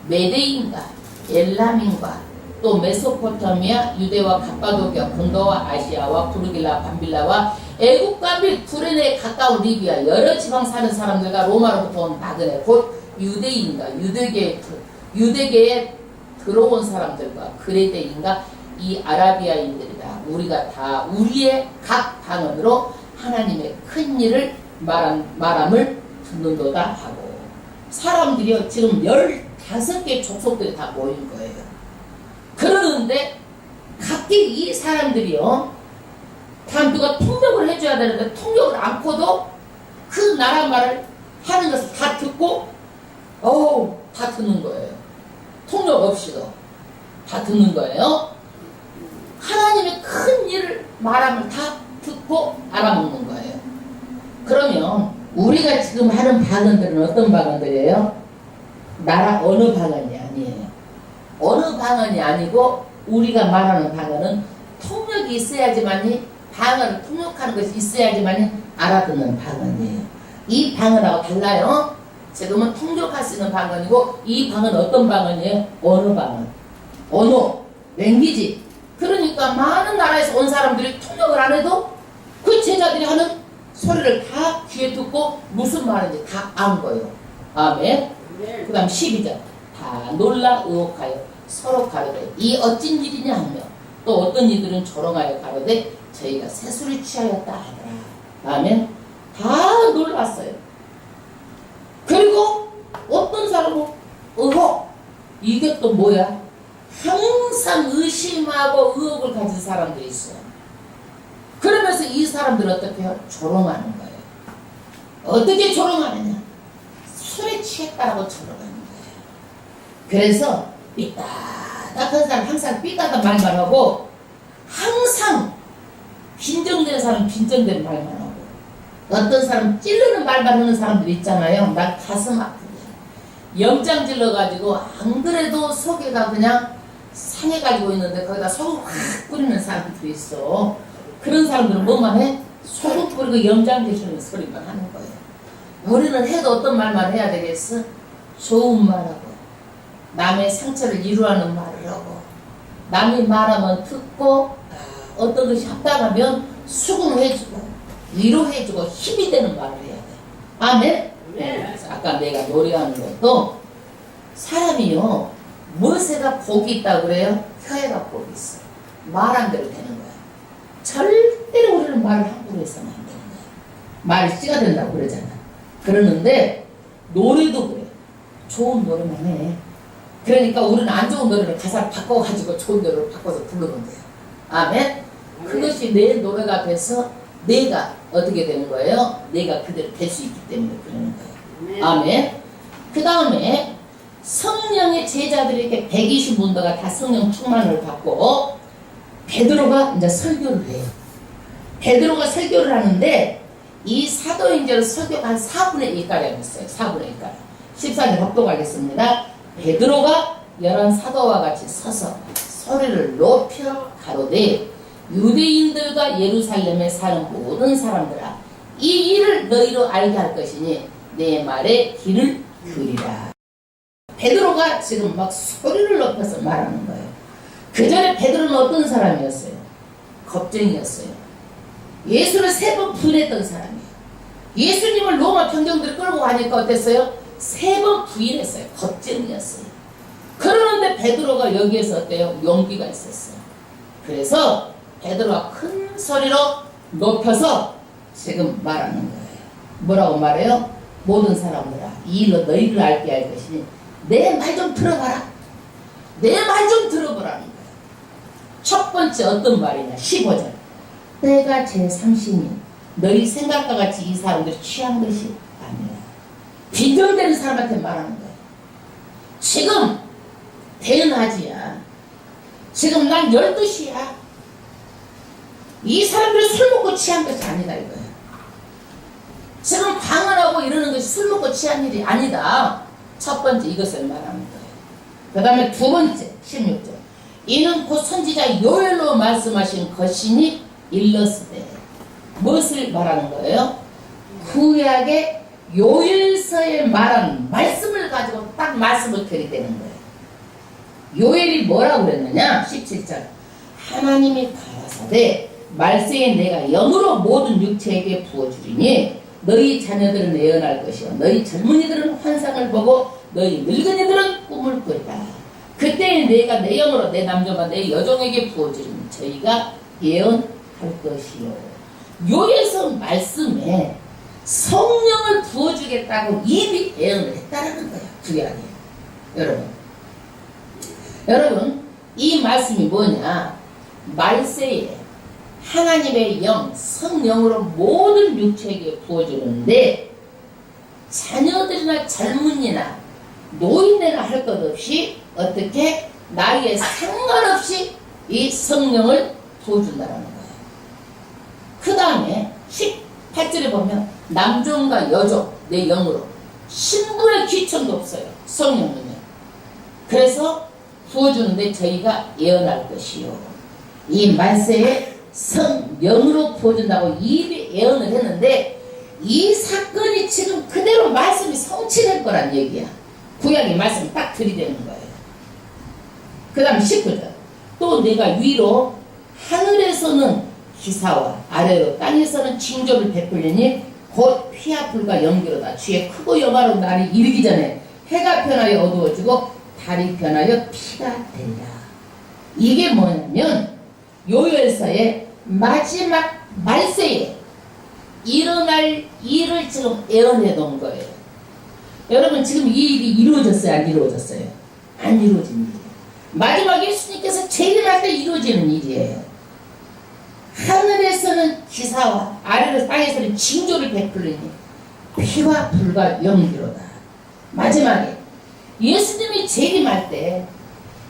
메데인가 엘람인가 또 메소포타미아 유대와 갑바도기아 본도와 아시아와 부르길라 밤빌라와 애국과 및 구레네에 가까운 리비아 여러 지방 사는 사람들과 로마로부터 온 나그네 곧 유대인가 유대계에 들어온 사람들과 그레데인가 이 아라비아인들이다. 우리가 다 우리의 각 방언으로 하나님의 큰 일을 말함을 듣는도다 하고 사람들이요 지금 15개 족속들이 다 모인 거예요. 그러는데 각기 이 사람들이요 다 누가 통역을 해줘야 되는데 통역을 않고도 그 나라 말을 하는 것을 다 듣고 다 듣는 거예요. 통역 없이도 다 듣는 거예요. 하나님의 큰 일을 말하면 다 듣고 알아먹는 거예요. 그러면 우리가 지금 하는 방언들은 어떤 방언들이에요? 나라 어느 방언이 아니에요. 어느 방언이 아니고 우리가 말하는 방언은 통역이 있어야지만이 방언을 통역하는 것이 있어야지만이 알아듣는 방언이에요. 이 방언하고 달라요. 지금은 통역할 수 있는 방언이고 이 방언은 어떤 방언이에요? 어느 방언. 언어, 랭귀지. 그러니까 많은 나라에서 온 사람들이 통역을 안 해도 그 제자들이 하는 소리를 다 귀에 듣고 무슨 말인지 다 안 거예요. 아멘. 그 다음 12절 다 놀라 의혹하여 서로 가로되 이 어찐 일이냐 하며 또 어떤 이들은 조롱하여 가로되 저희가 새술이 취하였다 하더라. 아멘. 다 놀랐어요. 그리고 어떤 사람은 의혹 이게 또 뭐야? 항상 의심하고 의혹을 가진 사람들이 있어요. 그러면서 이 사람들은 어떻게 해요? 조롱하는 거예요. 어떻게 조롱하느냐? 술에 취했다라고 조롱하는 거예요. 그래서 삐딱한 사람 항상 삐딱한 말만 하고 항상 빈정된 사람 빈정된 말만 하고 어떤 사람 찌르는 말만 하는 사람들 있잖아요. 난 가슴 아프네. 염장 질러가지고 안 그래도 속에가 그냥 상해가지고 있는데 거기다 소금 확 뿌리는 사람들이 있어. 그런 사람들은 뭐만 해? 소금 뿌리고 염장 지르는 소리만 하는 거예요. 우리는 해도 어떤 말만 해야 되겠어? 좋은 말하고 남의 상처를 이루하는 말을 하고 남이 말하면 듣고 어떤 것이 합당하면 수긍해주고 위로해주고 힘이 되는 말을 해야 돼. 아멘? 네. 아까 내가 노래하는 것도 사람이요 무엇에가 복이 있다고 그래요? 혀에가 복이 있어. 말한 대로 되는 거야. 절대로 우리는 말을 함부로 해서는 안 되는 거야. 말이 씨가 된다고 그러잖아. 그러는데 노래도 그래. 좋은 노래만 해. 그러니까 우리는 안 좋은 노래를 가사를 바꿔가지고 좋은 노래를 바꿔서 부르는 거야. 아멘? 그것이 내 노래가 돼서 내가 어떻게 되는 거예요? 내가 그대로 될 수 있기 때문에 그러는 거예요. 아멘? 그 다음에 성령의 제자들이 이렇게 120문도가 다 성령 충만을 받고 베드로가 이제 설교를 해요. 베드로가 설교를 하는데 이 사도행전을 설교가 한 4분의 1가량 있어요. 4분의 1가량. 14절 합독하겠습니다. 베드로가 11 사도와 같이 서서 소리를 높여 가로되 유대인들과 예루살렘에 사는 모든 사람들아 이 일을 너희로 알게 할 것이니 내 말에 귀를 기울이라. 베드로가 지금 막 소리를 높여서 말하는 거예요. 그 전에 베드로는 어떤 사람이었어요? 겁쟁이였어요. 예수를 3번 부인했던 사람이에요. 예수님을 로마 병정들이 끌고 가니까 어땠어요? 3번 부인했어요. 겁쟁이였어요. 베드로가 여기에서 어때요? 용기가 있었어요. 그래서 베드로가 큰 소리로 높여서 지금 말하는 거예요. 뭐라고 말해요? 모든 사람들아, 이 일로 너희를 알게 할 것이니 내 말 좀 들어봐라. 내 말 좀 들어보라는 거예요. 첫 번째 어떤 말이냐? 15절. 때가 제30인 너희 생각과 같이 이 사람들이 취한 것이 아니라 빈정되는 사람한테 말하는 거예요. 지금 대낮이야. 지금 난 12시야. 이 사람들이 술 먹고 취한 것이 아니다 이거예요. 지금 방언하고 이러는 것이 술 먹고 취한 일이 아니다. 첫 번째 이것을 말하는 거예요. 그 다음에 두 번째 16절. 이는 곧 선지자 요엘로 말씀하신 것이니 일렀으되. 무엇을 말하는 거예요? 구약의 요엘서에 말한 말씀을 가지고 딱 말씀을 들이대는 거예요. 요엘이 뭐라고 그랬느냐? 17절. 하나님이 가라사대 말세에 내가 영으로 모든 육체에게 부어주리니 너희 자녀들은 예언할 것이요 너희 젊은이들은 환상을 보고 너희 늙은이들은 꿈을 꾸리라. 그때 내가 내 영으로 내 남자와 내 여종에게 부어주리니 저희가 예언할 것이요. 요엘서 말씀에 성령을 부어주겠다고 이미 예언을 했다는 거예요. 구약에. 여러분 이 말씀이 뭐냐? 말세에 하나님의 영, 성령으로 모든 육체에게 부어주는데 자녀들이나 젊은이나 노인네나 할 것 없이 어떻게 나이에 상관없이 이 성령을 부어준다는 거예요. 그 다음에 18절에 보면 남종과 여종 내 영으로 신분의 귀천도 없어요. 성령은요. 그래서 부어주는데 저희가 예언할 것이요. 이 말세에 성령으로 부어준다고 이미 예언을 했는데 이 사건이 지금 그대로 말씀이 성취될 거란 얘기야. 구약의 말씀을 딱 들이대는 거예요. 그 다음 19절. 또 내가 위로 하늘에서는 기사와 아래로 땅에서는 징조를 베풀리니 곧 피와 불과 연기로다. 주의 크고 영화로운 날이 이르기 전에 해가 변하여 어두워지고 달이 변하여 피가 되리라. 이게 뭐냐면 요엘서의 마지막 말세에 일어날 일을 지금 예언해 놓은 거예요. 여러분 지금 이 일이 이루어졌어요? 안 이루어졌어요? 안 이루어진 일이에요. 마지막 예수님께서 재림할 때 이루어지는 일이에요. 하늘에서는 기사와 아래로 땅에서는 징조를 베풀리니 피와 불과 연기로다. 마지막에 예수님이 재림할 때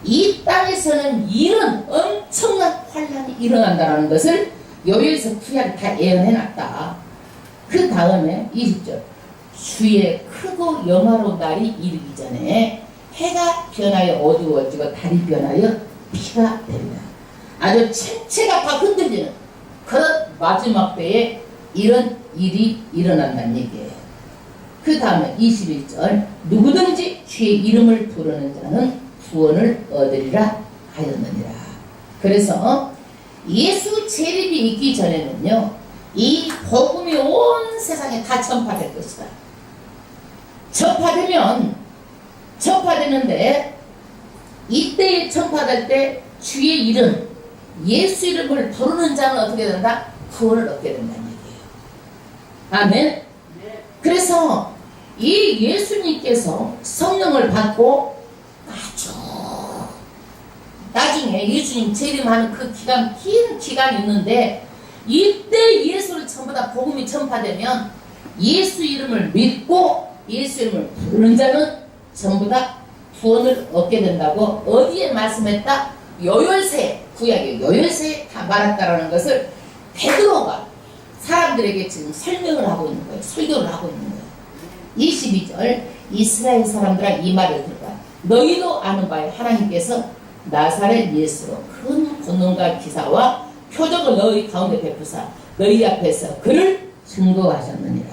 이 땅에서는 이런 엄청난 환란이 일어난다는 것을 요엘서 구약이 다 예언해놨다. 그 다음에 20절. 주의 크고 영화로운 날이 이르기 전에 해가 변하여 어두워지고 달이 변하여 피가 되리라. 아주 천체가 다 흔들리는 그런 마지막 때에 이런 일이 일어난다는 얘기예요. 그 다음에 21절. 누구든지 주의 이름을 부르는 자는 구원을 얻으리라 하였느니라. 그래서 예수 재림이 있기 전에는요, 이 복음이 온 세상에 다 전파될 것이다. 전파되는데 이때에 전파될 때 주의 이름, 예수 이름을 부르는 자는 어떻게 된다? 구원을 얻게 된다는 얘기예요. 아멘. 그래서 이 예수님께서 성령을 받고 아주 나중에 예수님 재림하는 그 기간, 긴 기간이 있는데 이때 예수를 전부 다 복음이 전파되면 예수 이름을 믿고 예수 이름을 부르는 자는 전부 다 구원을 얻게 된다고 어디에 말씀했다? 요엘서에, 구약의 요엘서에 다 말했다라는 것을 베드로가 사람들에게 지금 설명을 하고 있는 거예요. 설교를 하고 있는 거예요. 22절. 이스라엘 사람들아 이 말을 들어라. 너희도 아는 바에 하나님께서 나사렛 예수로 큰 권능과 기사와 표적을 너희 가운데 베푸사 너희 앞에서 그를 증거하셨느니라.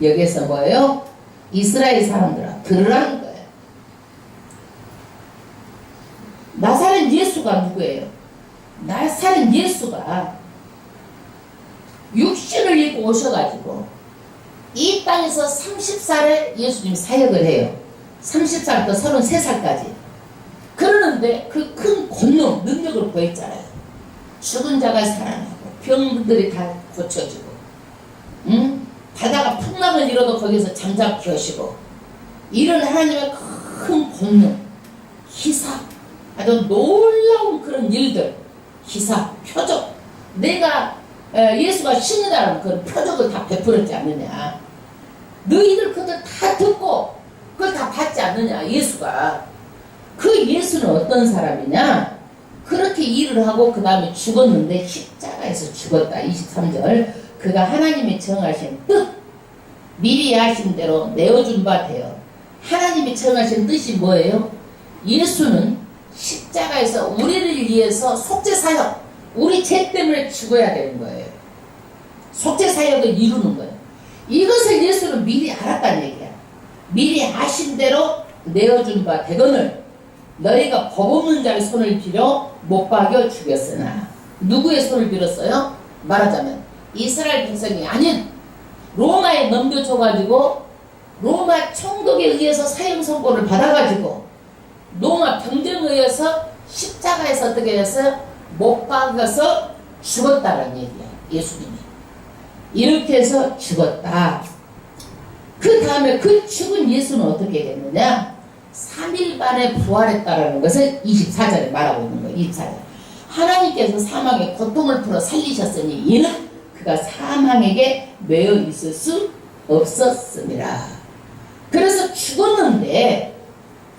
여기에서 뭐예요? 이스라엘 사람들아 들으라는 거예요. 나사렛 예수가 누구예요? 나사렛 예수가 육신을 입고 오셔가지고 이 땅에서 30살에 예수님이 사역을 해요. 30살부터 33살까지. 그러는 하는데 그 큰 권능, 능력을 보였잖아요. 죽은 자가 살아나고 병들이 다 고쳐지고, 응? 바다가 풍랑을 일어도 거기서 잠잠케 하시고, 이런 하나님의 큰 권능, 기사, 아주 놀라운 그런 일들, 기사, 표적, 내가 예수가 신이라는 그런 표적을 다 베풀었지 않느냐. 너희들 그것을 다 듣고 그걸 다 받지 않느냐. 예수가. 그 예수는 어떤 사람이냐. 그렇게 일을 하고 그 다음에 죽었는데 십자가에서 죽었다. 23절. 그가 하나님이 정하신 뜻, 미리 아신 대로 내어준 바 되어. 하나님이 정하신 뜻이 뭐예요? 예수는 십자가에서 우리를 위해서 속죄사역, 우리 죄 때문에 죽어야 되는 거예요. 속죄사역을 이루는 거예요. 이것을 예수는 미리 알았다는 얘기야. 미리 아신 대로 내어준 바 되거늘 너희가 법 없는 자의 손을 빌어 못 박여 죽였으나. 누구의 손을 빌었어요? 말하자면 이스라엘 백성이 아닌 로마에 넘겨줘가지고 로마 총독에 의해서 사형 선고를 받아가지고 로마 병정에 의해서 십자가에서 어떻게 했어요? 못 박아서 죽었다는 얘기야. 예수님이 이렇게 해서 죽었다. 그 다음에 그 죽은 예수는 어떻게 됐느냐? 3일 만에 부활했다라는 것을 24절에 말하고 있는 거예요. 24절. 하나님께서 사망의 고통을 풀어 살리셨으니 이는 그가 사망에게 매여 있을 수 없었습니다. 그래서 죽었는데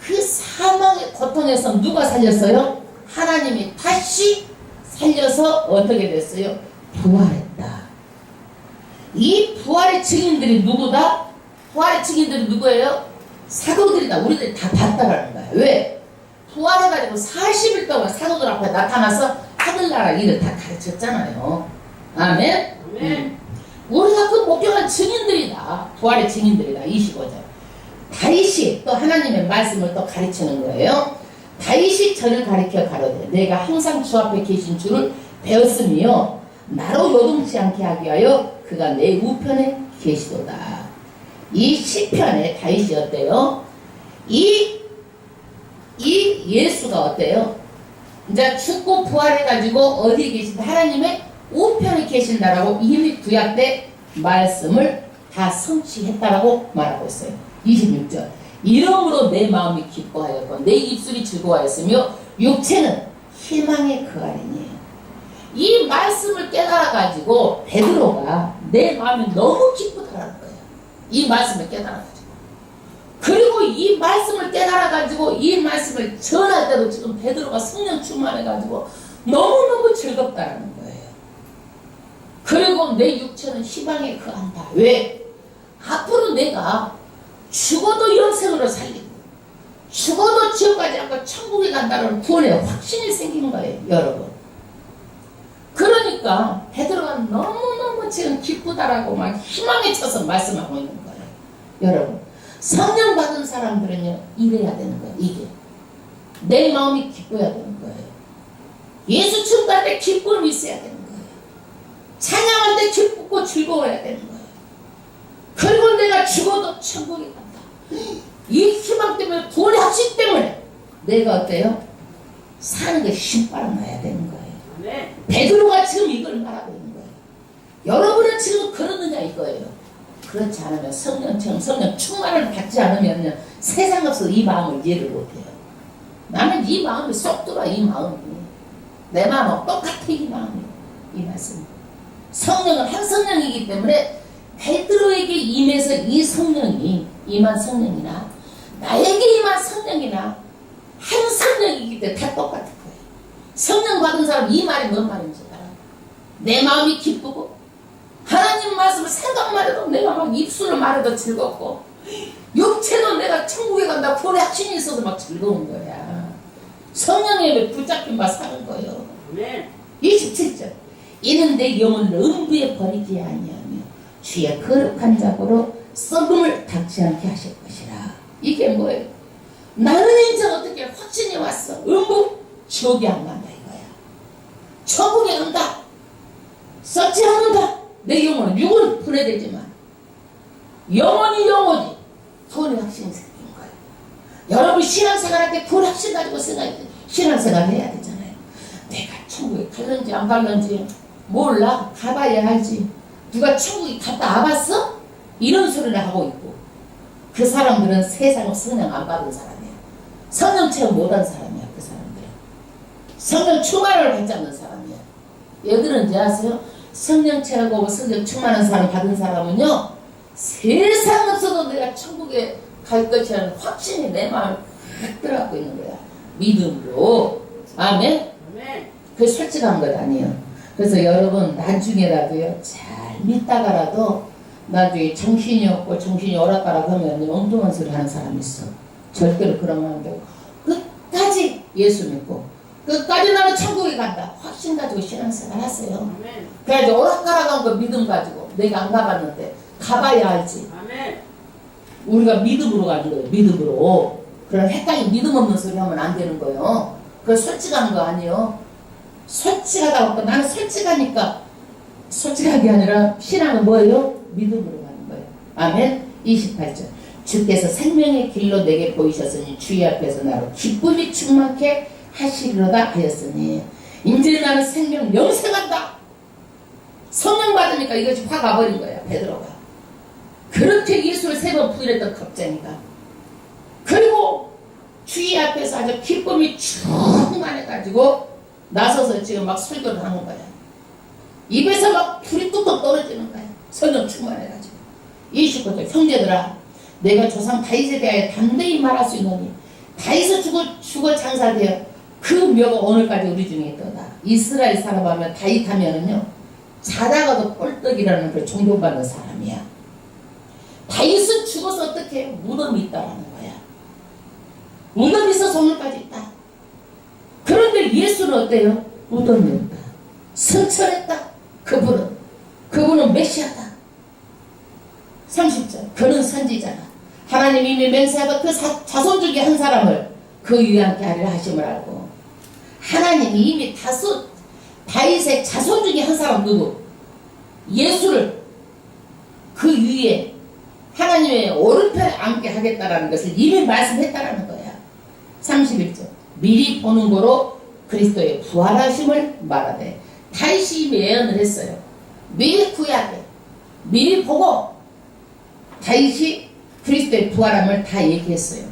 그 사망의 고통에서 누가 살렸어요? 하나님이 다시 살려서 어떻게 됐어요? 부활했다. 이 부활의 증인들이 누구다? 부활의 증인들이 누구예요? 사도들이다. 우리들이 다 봤다라는 거야. 왜? 부활해가지고 40일 동안 사도들 앞에 나타나서 하늘나라 일을 다 가르쳤잖아요. 아멘? 우리가 그 목격한 증인들이다. 부활의 증인들이다. 25절. 다윗이 또 하나님의 말씀을 또 가르치는 거예요. 다윗이 저를 가르쳐 가로되 내가 항상 주 앞에 계신 줄을 배웠으며 나로 요동치 않게 하기 위하여 그가 내 우편에 계시도다. 이 시편에 다윗이 어때요? 이 예수가 어때요? 이제 죽고 부활해가지고 어디에 계신다? 하나님의 우편에 계신다라고 이미 구약 때 말씀을 다 성취했다라고 말하고 있어요. 26절. 이러므로 내 마음이 기뻐하였고 내 입술이 즐거워하였으며 육체는 희망에 거하리니. 이 말씀을 깨달아가지고 베드로가 내 마음이 너무 기쁘다라는 거예요. 이 말씀을 깨달아가지고. 그리고 이 말씀을 깨달아가지고 이 말씀을 전할 때도 지금 베드로가 성령 충만해가지고 너무너무 즐겁다라는 거예요. 그리고 내 육체는 희망에 거한다. 왜? 앞으로 내가 죽어도 영생으로 살리고 죽어도 지옥까지 않고 천국에 간다는 구원의 확신이 생긴 거예요. 여러분. 그러니까 베드로가 너무너무 지금 기쁘다라고 막 희망에 쳐서 말씀하고 있는 거예요. 여러분, 성령 받은 사람들은요 이래야 되는 거예요. 이게 내 마음이 기뻐야 되는 거예요. 예수 춤할 때 기쁨이 있어야 되는 거예요. 찬양할 때 기쁘고 즐거워야 되는 거예요. 그리고 내가 죽어도 천국에 간다. 이 희망 때문에, 구원의 확신 때문에 내가 어때요? 사는 게 신바람 나야 되는 거예요. 네. 베드로가 지금 이걸 말하고 있는 거예요. 여러분은 지금 그러느냐 이거예요. 그렇지 않으면 성령 충만을 받지 않으면 세상 없어서 이 마음을 이해를 못해요. 나는 이 마음이 쏙 들어와. 이 마음이 내 마음하고 똑같아. 이 마음이, 이 말씀. 성령은 한 성령이기 때문에 베드로에게 임해서 이 성령이 임한 성령이나 나에게 임한 성령이나 한 성령이기 때문에 다 똑같은 거예요. 성령 받은 사람 이 말이 뭔 말인지 알아요? 내 마음이 기쁘고 하나님 말씀을 생각만 해도 내가 막 입술을 말해도 즐겁고 육체도 내가 천국에 간다 구원의 확신이 있어서 막 즐거운 거야. 성령에 붙잡힌 바 사는 거예요. 27절. 이는 내 영혼을 음부에 버리지 아니하며 주의 거룩한 자고로 썩음을 닥치 않게 하실 것이라. 이게 뭐예요? 나는 이제 어떻게 확신이 왔어. 음부 지옥에 안 간다 이거야. 천국에 간다. 썩지 않는다. 내 영혼은 육은 분해되지만 영혼이 구원의 확신이 생긴 거예요. 여러분 신앙생활할 때 구원의 확신 가지고 생각해. 신앙생활 해야 되잖아요. 내가 천국에 갈는지 안 갈는지 몰라. 가봐야 알지. 누가 천국에 갔다 와봤어? 이런 소리를 하고 있고, 그 사람들은 세상 성령 안 받은 사람이야. 성령 체험 못한 사람이야. 그 사람들은 성령 충만을 받지 않는 사람이야. 얘들은 이제 아세요? 성령 체험하고 성령 충만한 사람 받은 사람은요, 세상 없어도 내가 천국에 갈 것이라는 확신이 내 마음을 확 들어가고 있는 거야. 믿음으로. 아멘? 그게 솔직한 것 아니에요. 그래서 여러분 나중에라도요, 잘 믿다가라도 나중에 정신이 없고 정신이 오락가락 하면 엉뚱한 소리 하는 사람이 있어. 절대로 그러면 안 되고, 끝까지 예수 믿고 끝까지 나는 천국에 간다 확신 가지고 신앙생활 하세요. 그래야지 오락가락한 거 믿음 가지고 내가 안 가봤는데 가봐야 알지. 우리가 믿음으로 가는 거예요. 믿음으로. 그런 헷갈린 믿음 없는 소리 하면 안 되는 거예요. 그건 솔직한 거 아니에요. 솔직하다고. 나는 솔직하니까. 솔직한 게 아니라 신앙은 뭐예요? 믿음으로 가는 거예요. 아멘. 28절. 주께서 생명의 길로 내게 보이셨으니 주의 앞에서 나로 기쁨이 충만케 하시리로다 하였으니, 이제 나는 생명 영생한다. 성령 받으니까 이것이 확 가버린 거야. 베드로가 그렇게 예수를 3번 부인했던 겁쟁이가. 그리고 주의 앞에서 아주 기쁨이 충만해가지고 나서서 지금 막 설교를 하는 거야. 입에서 막 불이 뚝뚝 떨어지는 거야. 성령 충만해가지고. 29절. 형제들아, 내가 조상 다윗에 대하여 담대히 말할 수 있노니 다윗은 죽어 장사되어 그 묘가 오늘까지 우리 중에 있도다. 이스라엘 사람 하면 다윗 하면은요, 자다가도 꼴떡이라는 걸 존경받는 사람이야. 다윗은 죽어서 어떻게 무덤이 있다라는 거야. 무덤이 있어서 오늘까지 있다. 그런데 예수는 어때요? 무덤이 없다. 승천했다. 그분은 메시아다. 30절. 그는 선지자다. 하나님이 이미 맹세하던 그 자손 중에 한 사람을 그 위에 함께 하리라 하심을 알고, 하나님이 이미 다윗의 자손 중에 한 사람 누구? 예수를 그 위에 하나님의 오른편에 앉게 하겠다라는 것을 이미 말씀했다라는 거야. 31절. 미리 보는 거로 그리스도의 부활하심을 말하되, 다윗이 이미 예언을 했어요. 미리 구약에 미리 보고 다윗이 그리스도의 부활함을 다 얘기했어요.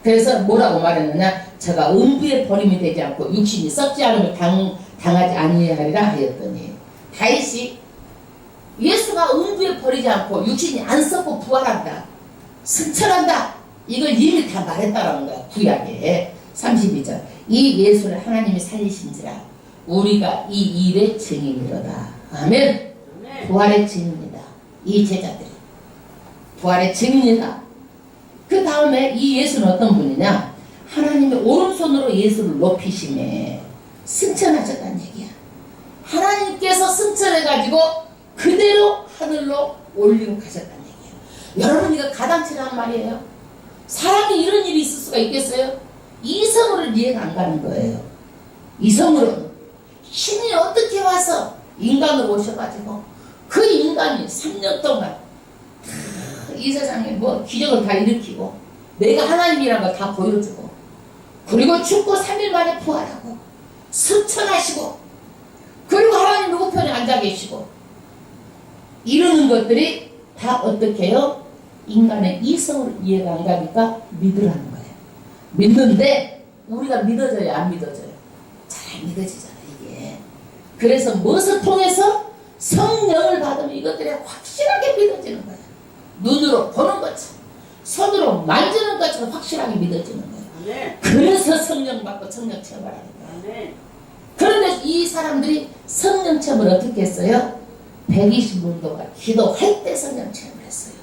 그래서 뭐라고 말했느냐? 저가 음부의 버림이 되지 않고 육신이 썩지 않으면 당하지 아니하리라 하였더니, 다윗이 예수가 음부에 버리지 않고 육신이 안 썩고 부활한다, 승천한다, 이걸 이미 다 말했다라는 거야. 구약에. 32절. 이 예수를 하나님이 살리신지라 우리가 이 일의 증인이로다. 아멘. 부활의 증인이다. 이 제자들이 부활의 증인이다. 그 다음에 이 예수는 어떤 분이냐? 하나님의 오른손으로 예수를 높이심에 승천하셨다는 얘기야. 하나님께서 승천해가지고 그대로 하늘로 올리고 가셨다는 얘기야. 여러분, 이거 가당치라는 말이에요. 사람이 이런 일이 있을 수가 있겠어요? 이성으로는 이해가 안 가는 거예요. 이성으로는 신이 어떻게 와서 인간으로 오셔가지고 그 인간이 3년 동안 이 세상에 뭐 기적을 다 일으키고 내가 하나님이라는 걸 다 보여주고, 그리고 죽고 3일 만에 부활하고 승천하시고, 그리고 하나님 누구 편에 앉아 계시고, 이러는 것들이 다 어떻게 해요? 인간의 이성으로 이해가 안 가니까 믿으라는 거예요. 믿는데 우리가 믿어져요? 안 믿어져요? 잘 믿어지잖아요, 이게. 그래서 무엇을 통해서? 성령을 받으면 이것들이 확실하게 믿어지는 거예요. 눈으로 보는 것처럼, 손으로 만지는 것처럼 확실하게 믿어지는 거예요. 그래서 성령 받고 성령 체험을 하는 거예요. 그런데 이 사람들이 성령 체험을 어떻게 했어요? 120문도가 기도할 때 성령 체험을 했어요.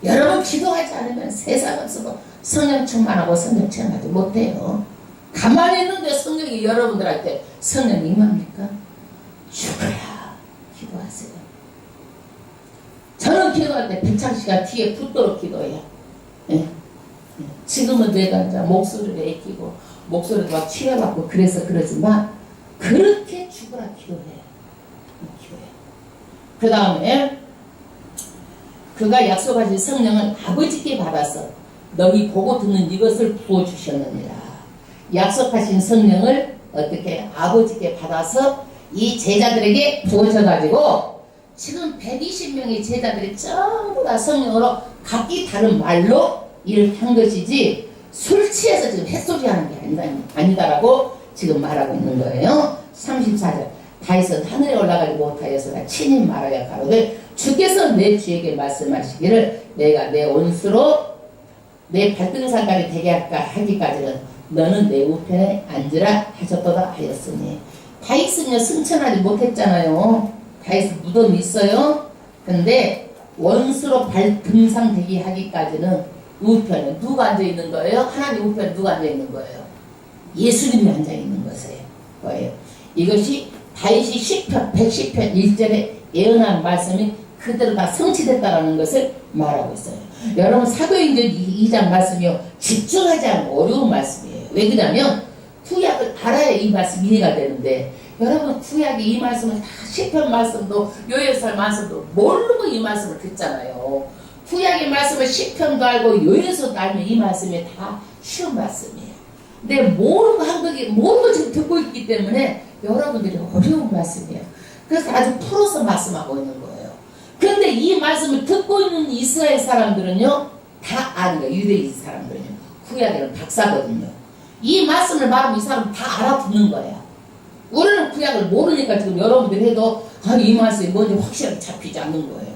여러분, 기도하지 않으면 세상 없어도 성령 충만하고 성령 체험하지 못해요. 가만히 있는데 성령이 여러분들한테 성령 임합니까? 죽어라 기도하세요. 저는 기도할 때 백창씨가 뒤에 붙도록 기도해요. 예. 지금은 내가 이제 목소리를 애끼고 목소리도 막 치료받고 그래서 그러지만 그렇게 죽어라 기도해요. 그 다음에 그가 약속하신 성령을 아버지께 받아서 너희 보고 듣는 이것을 부어주셨느니라. 약속하신 성령을 어떻게 아버지께 받아서 이 제자들에게 부어져가지고 지금 120명의 제자들이 전부 다 성령으로 각기 다른 말로 일을 한 것이지 술 취해서 지금 햇소리 하는 게 아니다라고 지금 말하고 있는 거예요. 34절 다윗은 하늘에 올라가지 못하여서라 친히 말하여 가로되 주께서 내 주에게 말씀하시기를 내가 내 원수로 내 발등상까지 되게 할까 하기까지는 너는 내 우편에 앉으라 하셨도다 하였으니 다윗은요 승천하지 못했잖아요. 다윗은 무덤이 있어요. 근데 원수로 발등상 되게 하기까지는 우편에 누가 앉아있는 거예요? 하나님 우편에 누가 앉아있는 거예요? 예수님이 앉아있는 거예요. 이것이 다윗이 시편 110편 1절에 예언한 말씀이 그대로 다 성취됐다는 것을 말하고 있어요. 여러분 사도행전 2장 말씀이요 집중하지 않으면 어려운 말씀이에요. 왜 그러냐면 구약을 알아야 이 말씀이 이해가 되는데 여러분 구약의 이 말씀은 다 시편 말씀도 요엘서 말씀도 모르고 이 말씀을 듣잖아요. 구약의 말씀을 시편도 알고 요엘서도 알면 이 말씀이 다 쉬운 말씀이에요. 근데 모르고 지금 듣고 있기 때문에 여러분들이 어려운 말씀이에요. 그래서 아주 풀어서 말씀하고 있는 거예요. 그런데 이 말씀을 듣고 있는 이스라엘 사람들은요 다 아는 거예요. 유대인 사람들은요 구약에는 박사거든요. 이 말씀을 말하면 이 사람은 다 알아듣는 거예요. 우리는 구약을 모르니까 지금 여러분들이 해도 이 말씀이 뭔지 확실하게 잡히지 않는 거예요.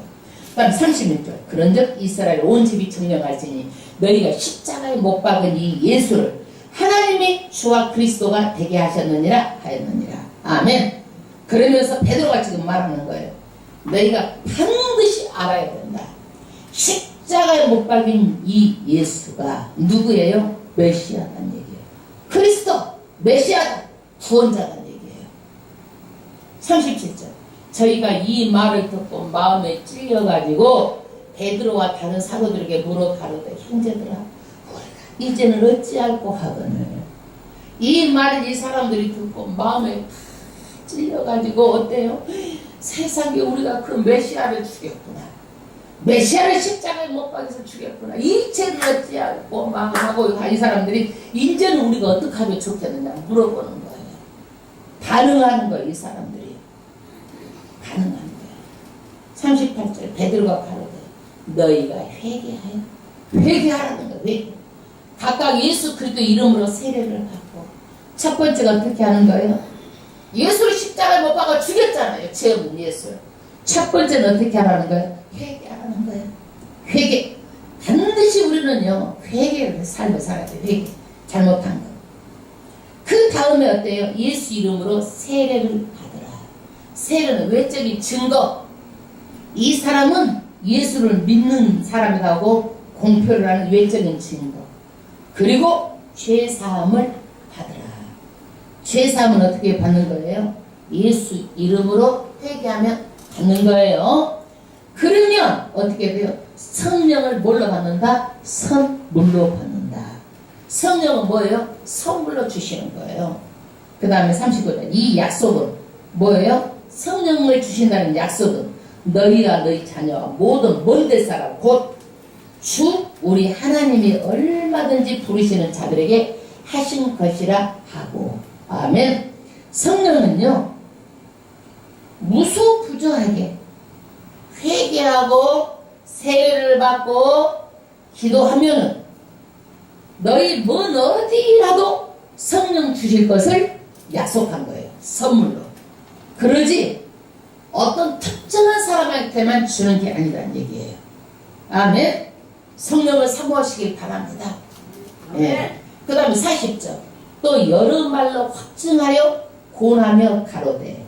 그 다음 31절 그런즉 이스라엘 온 집이 청령하시니 너희가 십자가에 못 박은 이 예수를 하나님이 주와 그리스도가 되게 하셨느니라 하였느니라. 아멘. 그러면서 베드로가 지금 말하는 거예요. 너희가 반드시 알아야 된다. 십자가에 못 박힌 이 예수가 누구예요? 메시아라는 얘기예요. 그리스도 메시아다. 구원자라는 얘기예요. 37절 저희가 이 말을 듣고 마음에 찔려가지고 베드로와 다른 사도들에게 물어 가로되 형제들아 우리가 이제는 어찌할꼬 하거늘. 이 말을 이 사람들이 듣고 마음에 찔려가지고 어때요? 세상에 우리가 그 메시아를 죽였구나. 메시아를 십자가에 못 박아서 죽였구나. 이제는 어찌하고 하고 이 사람들이 이제는 우리가 어떻게 하면 좋겠느냐 물어보는 거예요. 반응하는 거예요. 이 사람들이 반응하는 거예요. 38절 베드로가 가로되 너희가 회개하라는 거예요. 회개. 각각 예수 그리스도 이름으로 세례를 받고 첫 번째가 어떻게 하는 거예요? 예수를 십자가에 못 박아 죽였잖아요. 죄 없는 예수. 첫 번째는 어떻게 하라는 거예요? 회개하라는 거예요. 회개. 반드시 우리는요 회개를 삶을 살아야 돼요. 회개. 잘못한 거. 그 다음에 어때요? 예수 이름으로 세례를 받으라. 세례는 외적인 증거. 이 사람은 예수를 믿는 사람이라고 공표를 하는 외적인 증거. 그리고 죄사함을 받으라. 죄사함은 어떻게 받는 거예요? 예수 이름으로 회개하면 받는 거예요. 그러면 어떻게 돼요? 성령을 뭘로 받는다? 선물로 받는다. 성령은 뭐예요? 선물로 주시는 거예요. 그 다음에 39절 이 약속은 뭐예요? 성령을 주신다는 약속은 너희와 너희 자녀와 모든 멀리 사람 곧 주 우리 하나님이 얼마든지 부르시는 자들에게 하신 것이라 하고. 아멘. 성령은요 무소부조하게 회개하고 세례를 받고 기도하면은 너희 먼 어디라도 성령 주실 것을 약속한 거예요. 선물로. 그러지 어떤 특정한 사람한테만 주는 게 아니라는 얘기예요. 아멘. 성령을 사모하시길 바랍니다. 예. 그 다음에 40절 또 여러 말로 확증하여 고하며 가로되.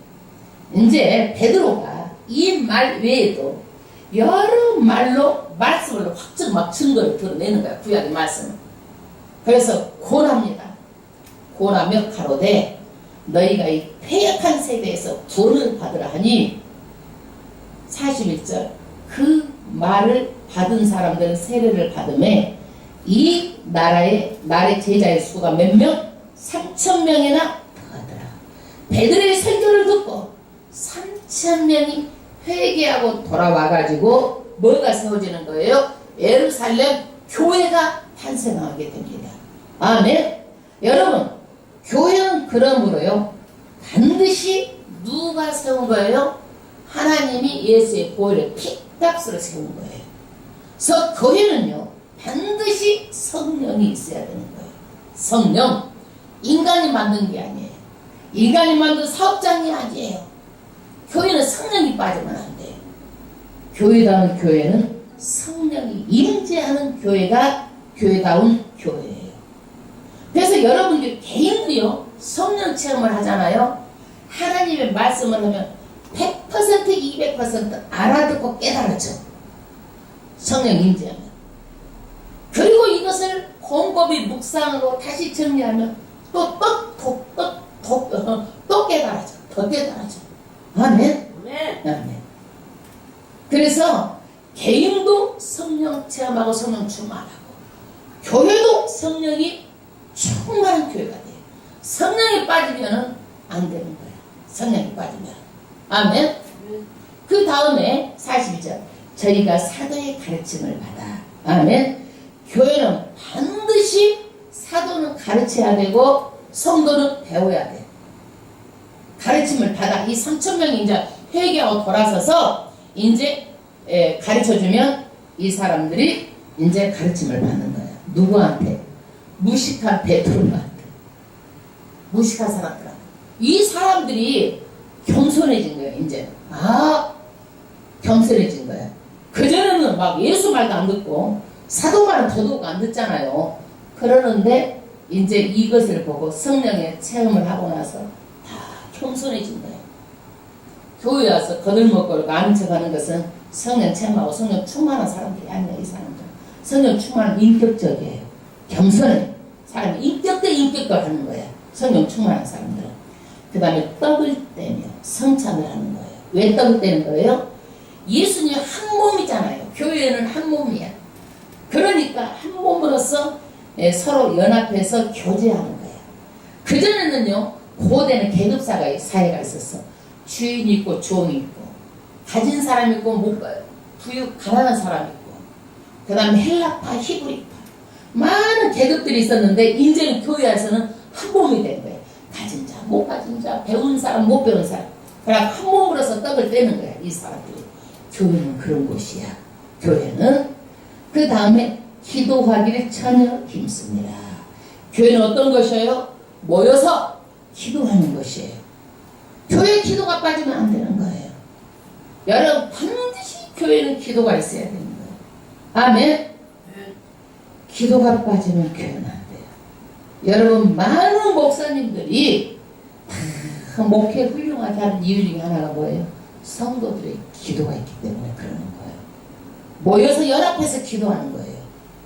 이제 베드로가 이 말 외에도 여러 말로 말씀을 확증 막 증거를 드러내는 거야. 구약의 말씀을. 그래서 고합니다. 고하며 가로되 너희가 이 패역한 세대에서 구원을 받으라 하니 41절 그 말을 받은 사람들은 세례를 받음에 이 나라의 제자의 수가 몇 명? 3,000명이나 더하더라. 베드로의 설교를 듣고 3,000명이 회개하고 돌아와가지고 뭐가 세워지는 거예요? 예루살렘 교회가 탄생하게 됩니다. 아멘. 여러분 그러므로요 반드시 누가 세운 거예요? 하나님이 예수의 보혈의 피값으로 세운 거예요. 그래서 교회는요 반드시 성령이 있어야 되는 거예요. 성령. 인간이 만든 게 아니에요. 인간이 만든 사업장이 아니에요. 교회는 성령이 빠지면 안 돼요. 교회다운 교회는 성령이 임재하는 교회가 교회다운 교회예요. 그래서 여러분들 개인도요 성령 체험을 하잖아요. 하나님의 말씀을 하면 100% 200% 알아듣고 깨달았죠. 성령 임재하면. 그리고 이것을 곰곰이 묵상하고 다시 정리하면 또 깨달아져. 더 깨달아져. 아멘. 아멘. 그래서 개인도 성령 체험하고 성령 충만하고 교회도 성령이 충만한 교회가 돼요. 성령이 빠지면 안 되는 거예요. 성령이 빠지면. 아멘. 그 다음에 42절 저희가 사도의 가르침을 받아. 아멘. 교회는 반드시 사도는 가르쳐야 되고 성도는 배워야 돼. 가르침을 받아. 이 3,000명이 이제 회개하고 돌아서서 이제 가르쳐주면 이 사람들이 이제 가르침을 받는 거야. 누구한테? 무식한 베드로한테. 무식한 사람들한테. 이 사람들이 겸손해진 거야. 이제 겸손해진 거야. 그전에는 막 예수 말도 안 듣고 사도 말은 더더욱 안 듣잖아요. 그러는데 이제 이것을 보고 성령의 체험을 하고 나서 다 겸손해진 거예요. 교회 와서 거들먹거리고 아는 척하는 것은 성령 체험하고 성령 충만한 사람들이 아니에요. 이 사람들 성령 충만은 인격적이에요. 겸손해. 사람이 인격 대 인격도 하는 거예요. 성령 충만한 사람들은. 그 다음에 떡을 떼며 성찬을 하는 거예요. 왜 떡을 떼는 거예요? 예수님 한 몸이잖아요. 교회는 한 몸이야. 그러니까 한 몸으로서 서로 연합해서 교제하는 거예요. 그전에는요 고대는 계급사가 사회가 있었어. 주인이 있고 종이 있고 가진 사람이 있고 부유 가난한 사람이 있고 그 다음에 헬라파 히브리파 많은 계급들이 있었는데 이제는 교회에서는 한 몸이 된 거예요. 가진 자 못 가진 자 배운 사람 못 배운 사람 그냥 한 몸으로서 떡을 떼는 거야. 이 사람들이. 교회는 그런 곳이야. 교회는. 그 다음에 기도하기를 전혀 힘씁니다. 교회는 어떤 것이에요? 모여서 기도하는 것이에요. 교회 기도가 빠지면 안 되는 거예요. 여러분 반드시 교회는 기도가 있어야 되는 거예요. 아멘. 기도가 빠지면 교회는 안 돼요. 여러분 많은 목사님들이 목회 훌륭하게 하는 이유 중에 하나가 뭐예요? 성도들의 기도가 있기 때문에 그러는 거예요. 모여서 연합해서 기도하는 거예요.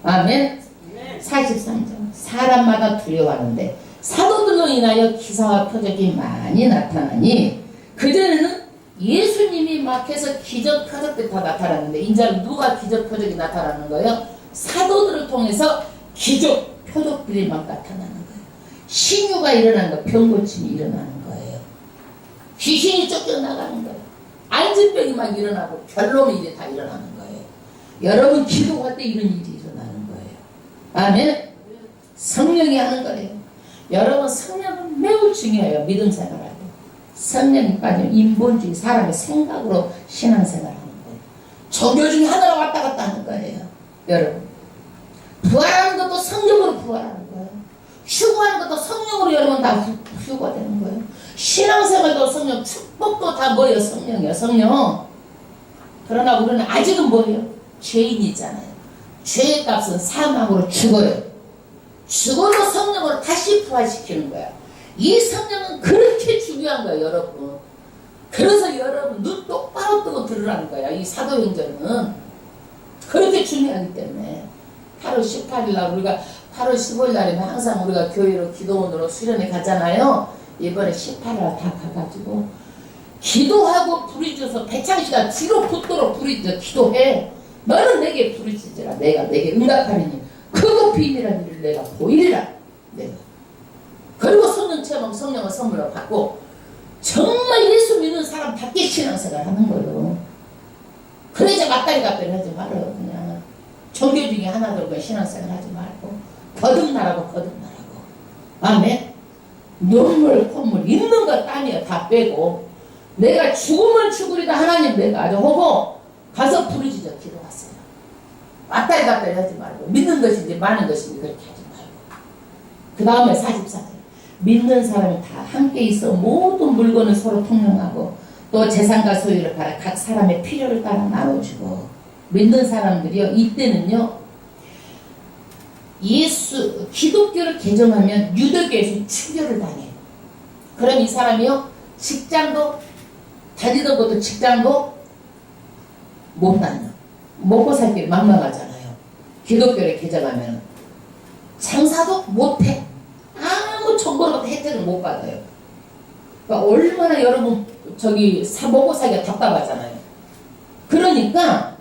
아멘. 43절 사람마다 두려워하는데 사도들로 인하여 기사와 표적이 많이 나타나니 그전에는 예수님이 막 해서 기적 표적들이 다 나타났는데 이제는 누가 기적 표적이 나타나는 거예요? 사도들을 통해서 기적 표적들이 막 나타나는 거예요. 신유가 일어나는 거예요. 병고침이 일어나는 거예요. 귀신이 쫓겨나가는 거예요. 안진병이 막 일어나고 별놈이 이제 다 일어나는 거예요. 여러분 기도할 때 이런 일이 일어나는 거예요. 아멘. 성령이 하는 거예요. 여러분 성령은 매우 중요해요. 믿음 생활할 때. 성령이 빠지면 인본주의 사람의 생각으로 신앙생활하는 거예요. 종교 중에 하나로 왔다 갔다 하는 거예요. 여러분 부활하는 것도 성령으로 부활하는 거예요. 휴거하는 것도 성령으로 여러분 다 휴거되는 거예요. 신앙생활도 성령, 축복도 다 뭐예요? 성령이에요. 성령. 그러나 우리는 아직은 뭐예요? 죄인이잖아요. 죄의 값은 사망으로 죽어요. 죽어도 성령으로 다시 부활시키는 거야. 이 성령은 그렇게 중요한 거예요, 여러분. 그래서 여러분 눈 똑바로 뜨고 들으라는 거야. 이 사도행전은 그렇게 중요하기 때문에 8월 18일 날 우리가 8월 15일 날이면 항상 우리가 교회로 기도원으로 수련회 가잖아요. 이번에 18일 날 다 가가지고 기도하고 부르짖어서 배창시가 뒤로 붙도록 부르짖어 기도해. 너는 내게 부르짖으라. 내가 내게 응답하리니 크고 비밀한 일을 내가 보이리라. 내가. 그리고 성령 체험하고 성령을 선물로 받고 정말 예수 믿는 사람답게 신앙생활 하는 거예요. 그러자 맞다리 갑다리 하지 말아요. 그냥 종교 중에 하나 들고 신앙생활 하지 말고 거듭나라고 거듭나라고. 아멘. 눈물, 콧물, 있는 것 땀이야 다 빼고 내가 죽으면 죽으리다 하나님 내가 아주 하고 가서 부르짖어 기도하세요. 왔다리 갔다리 하지 말고 믿는 것인지 마는 것인지 그렇게 하지 말고 그 다음에 44절 믿는 사람이 다 함께 있어 모든 물건을 서로 통용하고 또 재산과 소유를 팔아 각 사람의 필요를 따라 나눠주고 믿는 사람들이요 이때는요 기독교를 개정하면 유대교에서 추결을 당해요. 그럼 이 사람이요 직장도 다니던 것도 직장도 못 다녀. 먹고 살 길 막막하잖아요. 기독교를 개정하면 장사도 못해. 아무 정보로부터 혜택을 못 받아요. 그러니까 얼마나 여러분 먹고 살기가 답답하잖아요. 그러니까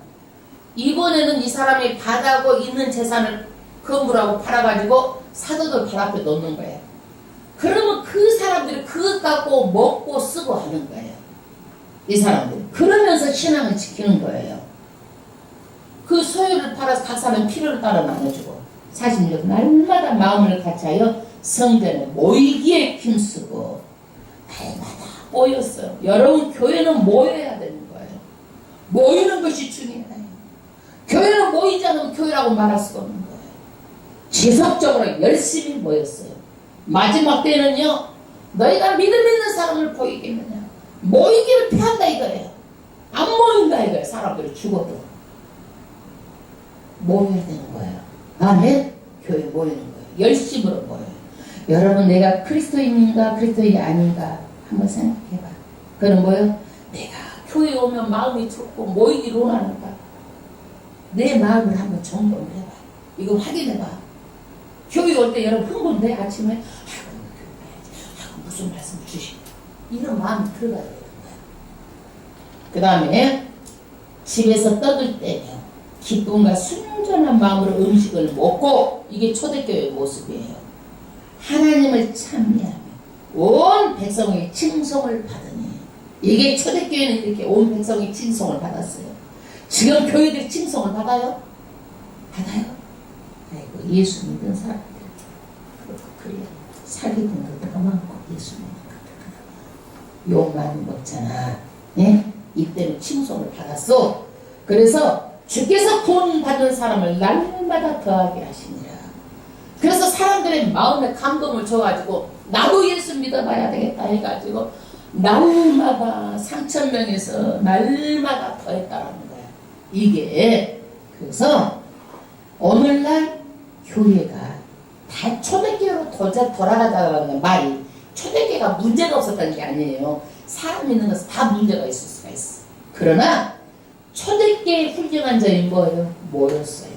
이번에는 이 사람이 받아고 있는 재산을 건물하고 팔아가지고 사도들 발 앞에 놓는 거예요. 그러면 그 사람들이 그것 갖고 먹고 쓰고 하는 거예요. 이 사람들이. 그러면서 신앙을 지키는 거예요. 그 소유를 팔아서 각 사람 필요를 따라 나눠주고 46 날마다 마음을 같이하여 성전에 모이기에 힘쓰고 날마다 모였어요. 여러분 교회는 모여야 되는 거예요. 모이는 것이 중요해요. 교회는 모이지 않으면 교회라고 말할 수가 없는 거예요. 지속적으로 열심히 모였어요. 마지막 때는요 너희가 믿음 있는 사람을 보이겠느냐 모이기를 피한다 이거예요. 안 모인다 이거예요. 사람들이 죽어도 모여야 되는 거예요. 아멘. 교회 모이는 거예요. 열심으로 모여요. 여러분 내가 그리스도인인가 그리스도인이 아닌가 한번 생각해봐. 그건 뭐예요? 내가 교회 오면 마음이 좁고 모이기를 원하는가 내 마음을 한번 점검을 해봐. 이거 확인해봐. 교회 올 때 여러분 흥분돼 아침에 무슨 말씀 주시 이런 마음이 들어가야 되는 거야. 그 다음에 집에서 떡을 떼며 기쁨과 순전한 마음으로 음식을 먹고 이게 초대교회의 모습이에요. 하나님을 찬미하며 온 백성의 칭송을 받으니 이게 초대교회는 이렇게 온 백성의 칭송을 받았어요. 지금 교회들이 칭송을 받아요? 받아요? 아이고 예수 믿는 사람들 그래요. 사기꾼 것도 많고 예수 믿는 것도 욕 많이 먹잖아. 예? 이때는 칭송을 받았어. 그래서 주께서 구원 받은 사람을 날마다 더하게 하시니라. 그래서 사람들의 마음에 감동을 줘가지고 나도 예수 믿어봐야 되겠다 해가지고 날마다 3,000명에서 날마다 더했다라는 거야. 이게 그래서 오늘날 교회가 다 초대교회로 돌아가자는 말이 초대교회가 문제가 없었다는 게 아니에요. 사람 있는 것은 다 문제가 있을 수가 있어. 그러나 초대교회의 훌륭한 점이 뭐예요? 모였어요.